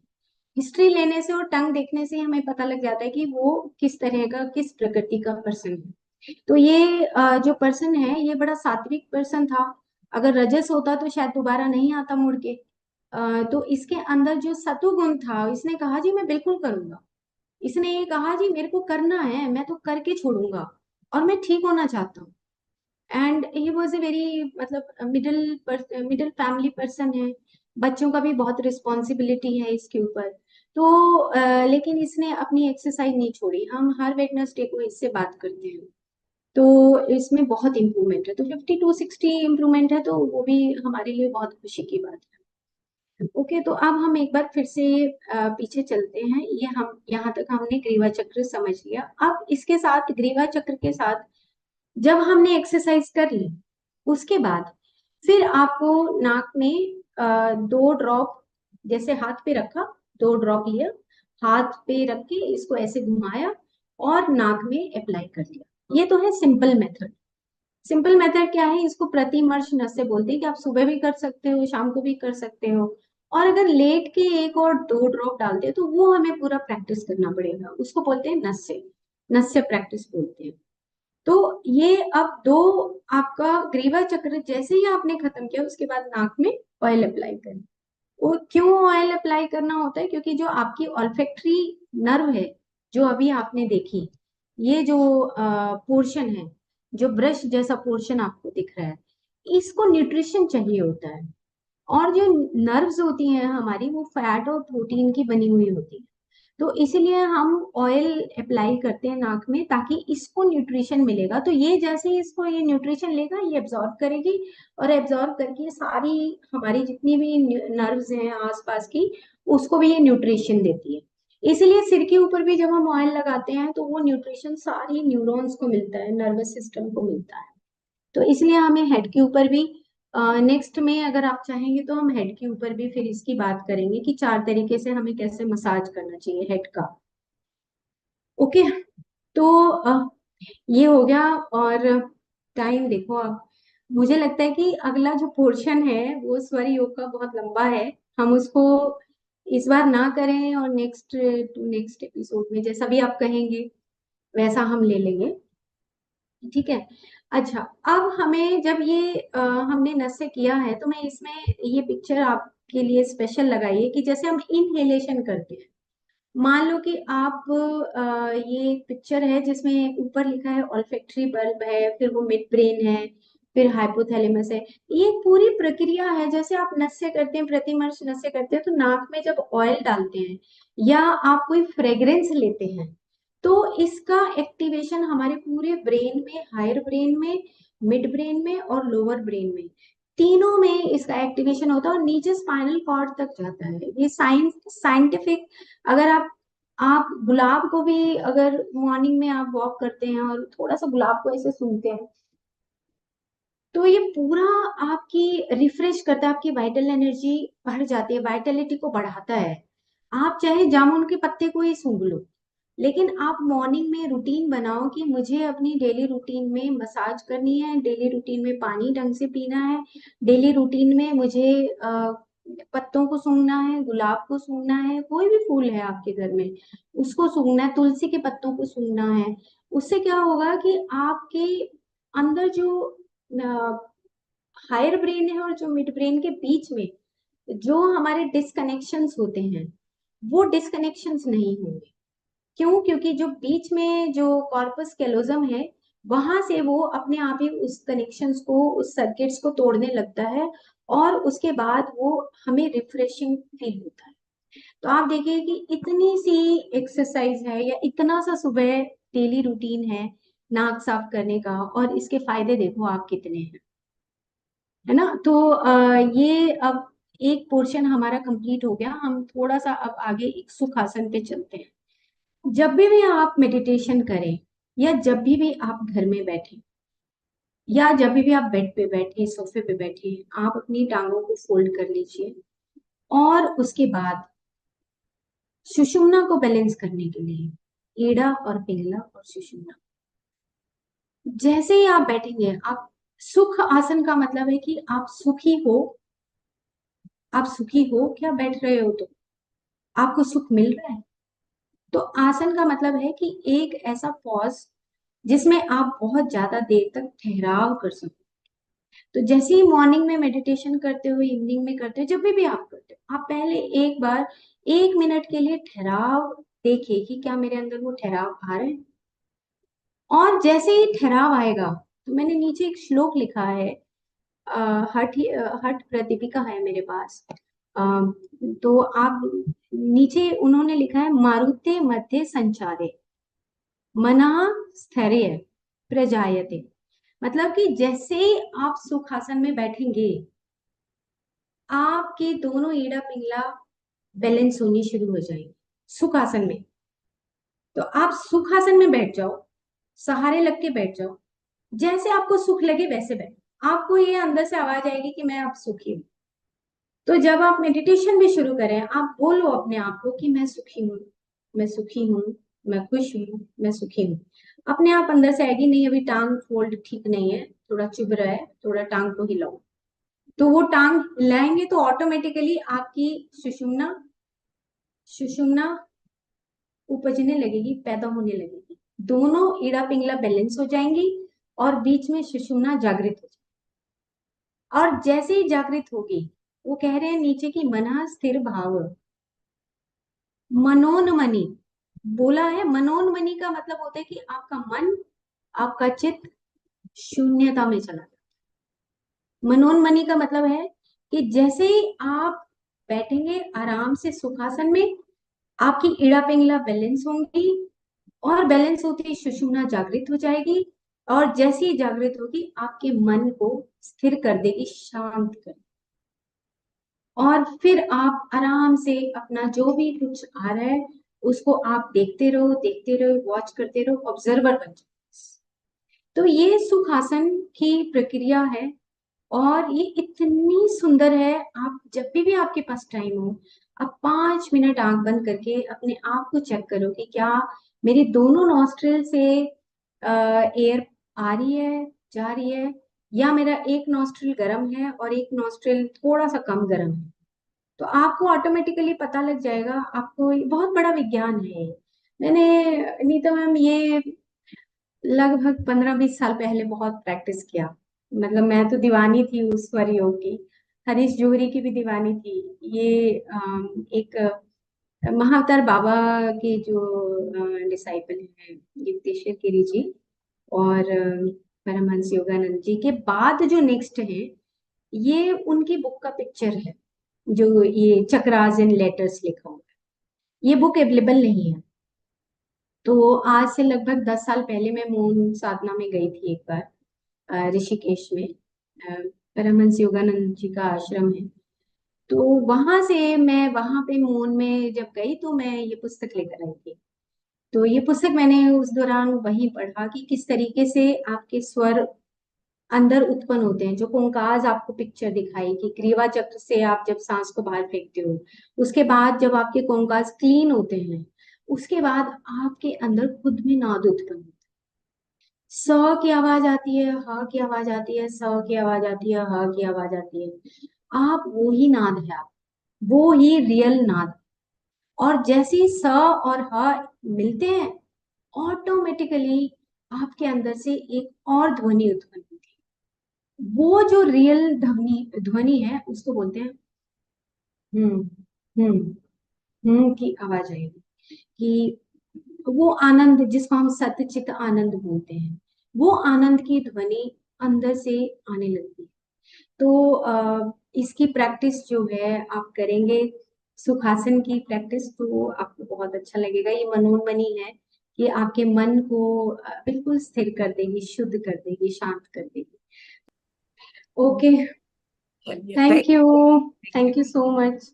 हिस्ट्री लेने से और टंग देखने से हमें पता लग जाता है कि वो किस तरह का, किस प्रकृति का पर्सन है। तो ये जो पर्सन है ये बड़ा सात्विक पर्सन था। अगर रजस होता तो शायद दोबारा नहीं आता मुड़ के। तो इसके अंदर जो सतुगुण था, इसने कहा जी मैं बिल्कुल करूंगा। इसने ये कहा जी मेरे को करना है, मैं तो करके छोड़ूंगा, और मैं ठीक होना चाहता हूँ। And he was a very मतलब मिडिल फैमिली पर्सन है। बच्चों का भी बहुत रिस्पॉन्सिबिलिटी है इसके ऊपर। तो लेकिन इसने अपनी एक्सरसाइज नहीं छोड़ी। हम हर वेडनेसडे को इससे बात करते हैं। तो इसमें बहुत इम्प्रूवमेंट है, तो 50 to 60 इम्प्रूवमेंट है, तो वो भी हमारे लिए बहुत खुशी की बात है। ओके, तो अब हम एक बार फिर से पीछे चलते हैं। ये हम यहाँ तक हमने ग्रीवा चक्र समझ लिया। अब इसके साथ ग्रीवा चक्र के साथ जब हमने एक्सरसाइज कर ली, उसके बाद फिर आपको नाक में 2 ड्रॉप, जैसे हाथ पे रखा, 2 ड्रॉप लिया, हाथ पे रख के इसको ऐसे घुमाया, और नाक में अप्लाई कर दिया। ये तो है सिंपल मेथड। सिंपल मेथड क्या है? इसको प्रतिमर्श नस्य बोलते हैं, कि आप सुबह भी कर सकते हो, शाम को भी कर सकते हो। और अगर लेट के एक और दो ड्रॉप डालते हैं तो वो हमें पूरा प्रैक्टिस करना पड़ेगा, उसको बोलते हैं नस्य, नस्य प्रैक्टिस बोलते हैं। तो ये अब दो, आपका ग्रीवा चक्र जैसे ही आपने खत्म किया उसके बाद नाक में ऑयल अप्लाई करें। वो क्यों ऑयल अप्लाई करना होता है, क्योंकि जो आपकी ऑल्फैक्टरी नर्व है, जो अभी आपने देखी, ये जो पोर्शन है, जो ब्रश जैसा पोर्शन आपको दिख रहा है, इसको न्यूट्रिशन चाहिए होता है। और जो नर्व्स होती हैं हमारी, वो फैट और प्रोटीन की बनी हुई होती है। तो इसीलिए हम ऑयल अप्लाई करते हैं नाक में, ताकि इसको न्यूट्रिशन मिलेगा। तो ये जैसे ही इसको ये न्यूट्रिशन लेगा, ये एब्जॉर्ब करेगी, और एब्जॉर्ब करके सारी हमारी जितनी भी नर्व्स हैं आसपास की, उसको भी ये न्यूट्रिशन देती है। इसीलिए सिर के ऊपर भी जब हम ऑयल लगाते हैं तो वो न्यूट्रिशन सारी न्यूरॉन्स को मिलता है, नर्वस सिस्टम को मिलता है। तो इसलिए हमें हेड के ऊपर भी, नेक्स्ट में अगर आप चाहेंगे तो हम हेड के ऊपर भी फिर इसकी बात करेंगे कि 4 तरीके से हमें कैसे मसाज करना चाहिए हेड का। ओके। तो ये हो गया। और टाइम देखो आप, मुझे लगता है कि अगला जो पोर्शन है वो स्वर योग का बहुत लंबा है। हम उसको इस बार ना करें, और नेक्स्ट टू नेक्स्ट एपिसोड में जैसा भी आप कहेंगे वैसा हम ले लेंगे। ठीक है। अच्छा, अब हमें जब ये हमने नस्य किया है, तो मैं इसमें ये पिक्चर आपके लिए स्पेशल लगाई है कि जैसे हम इनहेलेशन करते हैं। मान लो कि आप ये पिक्चर है जिसमें ऊपर लिखा है ऑल्फैक्टरी बल्ब है, फिर वो मिड ब्रेन है, फिर हाइपोथैलेमस है। ये एक पूरी प्रक्रिया है। जैसे आप नस्य करते हैं, प्रतिमर्श नस्य करते हैं, तो नाक में जब ऑयल डालते हैं या आप कोई फ्रेग्रेंस लेते हैं, तो इसका एक्टिवेशन हमारे पूरे ब्रेन में, हायर ब्रेन में, मिड ब्रेन में और लोअर ब्रेन में, तीनों में इसका एक्टिवेशन होता है, और नीचे स्पाइनल कॉर्ड तक जाता है। ये साइंटिफिक। अगर आप गुलाब को भी, अगर मॉर्निंग में आप वॉक करते हैं और थोड़ा सा गुलाब को ऐसे सूंघते हैं, तो ये पूरा आपकी रिफ्रेश करता है, आपकी वाइटल एनर्जी बढ़ जाती है, वाइटलिटी को बढ़ाता है। आप चाहे जामुन के पत्ते को ही सूंघ लो, लेकिन आप मॉर्निंग में रूटीन बनाओ कि मुझे अपनी डेली रूटीन में मसाज करनी है, डेली रूटीन में पानी ढंग से पीना है, डेली रूटीन में मुझे पत्तों को सूंघना है, गुलाब को सूंघना है, कोई भी फूल है आपके घर में उसको सूंघना है, तुलसी के पत्तों को सूंघना है। उससे क्या होगा कि आपके अंदर जो हायर ब्रेन है और जो मिड ब्रेन के बीच में जो हमारे डिस्कनेक्शंस होते हैं, वो डिस्कनेक्शंस नहीं होंगे। क्यों? क्योंकि जो बीच में जो कॉर्पस कैलोजम है, वहां से वो अपने आप ही उस कनेक्शंस को, उस सर्किट्स को तोड़ने लगता है, और उसके बाद वो हमें रिफ्रेशिंग फील होता है। तो आप देखिए कि इतनी सी एक्सरसाइज है, या इतना सा सुबह डेली रूटीन है नाक साफ करने का, और इसके फायदे देखो आप कितने हैं, है ना। तो ये अब एक पोर्शन हमारा कंप्लीट हो गया। हम थोड़ा सा अब आगे एक सुखासन पे चलते हैं। जब भी आप मेडिटेशन करें, या जब भी आप घर में बैठे, या जब भी आप बेड पे बैठे, सोफे पे बैठे, आप अपनी टांगों को फोल्ड कर लीजिए, और उसके बाद सुषुम्ना को बैलेंस करने के लिए ईड़ा और पिंगला और सुषुम्ना, जैसे ही आप बैठेंगे, आप सुख आसन का मतलब है कि आप सुखी हो। आप सुखी हो क्या बैठ रहे हो, तो आपको सुख मिल रहा है। तो आसन का मतलब है कि एक ऐसा पॉज जिसमें आप बहुत ज्यादा देर तक ठहराव कर सको। तो जैसे ही मॉर्निंग में मेडिटेशन करते हो, इवनिंग में करते हो, जब भी आप करते हो, आप पहले एक बार 1 मिनट के लिए ठहराव देखिए कि क्या मेरे अंदर वो ठहराव आ रहे हैं। और जैसे ही ठहराव आएगा, तो मैंने नीचे एक श्लोक लिखा है, हठ प्रदीपिका है मेरे पास। अ, तो आप नीचे उन्होंने लिखा है, मारुते मध्य संचारे मनः स्थैर्य प्रजायते। मतलब कि जैसे ही आप सुखासन में बैठेंगे, आपके दोनों ईड़ा पिंगला बैलेंस होनी शुरू हो जाएंगे सुखासन में। तो आप सुखासन में बैठ जाओ, सहारे लग के बैठ जाओ, जैसे आपको सुख लगे वैसे बैठ। आपको ये अंदर से आवाज आएगी कि मैं अब सुखी हूँ। तो जब आप मेडिटेशन भी शुरू करें, आप बोलो अपने आप को कि मैं सुखी हूँ, मैं सुखी हूँ, मैं खुश हूँ, मैं सुखी हूँ। अपने आप अंदर से आएगी, नहीं अभी टांग फोल्ड ठीक नहीं है, थोड़ा चुभ रहा है, थोड़ा टांग को हिलाओ। तो वो टांग हिलाएंगे तो ऑटोमेटिकली आपकी सुषुम्ना सुषुम्ना उपजने लगेगी, पैदा होने लगेगी। दोनों इड़ा पिंगला बैलेंस हो जाएंगी और बीच में सुषुम्ना जागृत हो जाएगी। और जैसे ही जागृत होगी, वो कह रहे हैं नीचे की मनः स्थिर भाव, मनोन्मनी बोला है। मनोन्मनी का मतलब होता है कि आपका मन, आपका चित्त शून्यता में चला जाए। मनोन्मनी का मतलब है कि जैसे ही आप बैठेंगे आराम से सुखासन में, आपकी इड़ा पिंगला बैलेंस होंगी और बैलेंस होते ही सुषुम्ना जागृत हो जाएगी। और जैसे ही जागृत होगी, आपके मन को स्थिर कर देगी, शांत कर। और फिर आप आराम से अपना जो भी कुछ आ रहा है उसको आप देखते रहो, वॉच करते रहो, ऑब्जर्वर बन जाओ। तो ये सुखासन की प्रक्रिया है और ये इतनी सुंदर है। आप जब भी आपके पास टाइम हो, आप 5 मिनट आंख बंद करके अपने आप को चेक करो कि क्या मेरे दोनों नॉस्ट्रिल से एयर आ रही है, जा रही है, या मेरा एक नॉस्ट्रिल गर्म है और एक नॉस्ट्रिल थोड़ा सा कम गर्म है। तो आपको ऑटोमेटिकली पता लग जाएगा। आपको ये बहुत बड़ा विज्ञान है। मैंने, नीता मैम, ये लगभग 15-20 साल पहले बहुत प्रैक्टिस किया। मतलब मैं तो दीवानी थी उस स्वर योग की, हरीश जौहरी की भी दीवानी थी। ये एक महाअवतार बाबा के जो डिसाइपल हैं, युक्तेश्वर गिरी जी और परमहंस योगानंद जी के बाद जो नेक्स्ट है, ये उनकी बुक का पिक्चर है, जो ये चक्रास इन लेटर्स लिखा हुआ है। ये बुक अवेलेबल नहीं है। तो आज से लगभग 10 साल पहले मैं मौन साधना में गई थी एक बार, ऋषिकेश में। परमहंस योगानंद जी का आश्रम है। तो वहां से मैं वहां पे मौन में जब गई तो मैं ये पुस्तक लेकर आई थी। तो ये पुस्तक मैंने उस दौरान वहीं पढ़ा कि किस तरीके से आपके स्वर अंदर उत्पन्न होते हैं। जो कोंकाज आपको पिक्चर दिखाई कि ग्रीवा चक्र से आप जब सांस को बाहर फेंकते हो, उसके बाद जब आपके कोंकाज क्लीन होते हैं, उसके बाद आपके अंदर खुद में नाद उत्पन्न होते हैं। स की आवाज आती है, ह की आवाज आती है, स की आवाज आती है, ह की आवाज आती है। आप वो ही नाद है, आप वो ही रियल नाद। और जैसे ही स और ह मिलते हैं, ऑटोमेटिकली आपके अंदर से एक और ध्वनि उत्पन्न होती है। वो जो रियल ध्वनि ध्वनि है उसको बोलते हैं हम्म हम्म की आवाज आएगी। कि वो आनंद जिसको हम सत्यचित आनंद बोलते हैं, वो आनंद की ध्वनि अंदर से आने लगती है। तो इसकी प्रैक्टिस जो है आप करेंगे, सुखासन की प्रैक्टिस, तो आपको बहुत अच्छा लगेगा। ये मनोन्मनी है कि आपके मन को बिल्कुल स्थिर कर देगी, शुद्ध कर देगी, शांत कर देगी। ओके, चलिए, thank you, thank you so much.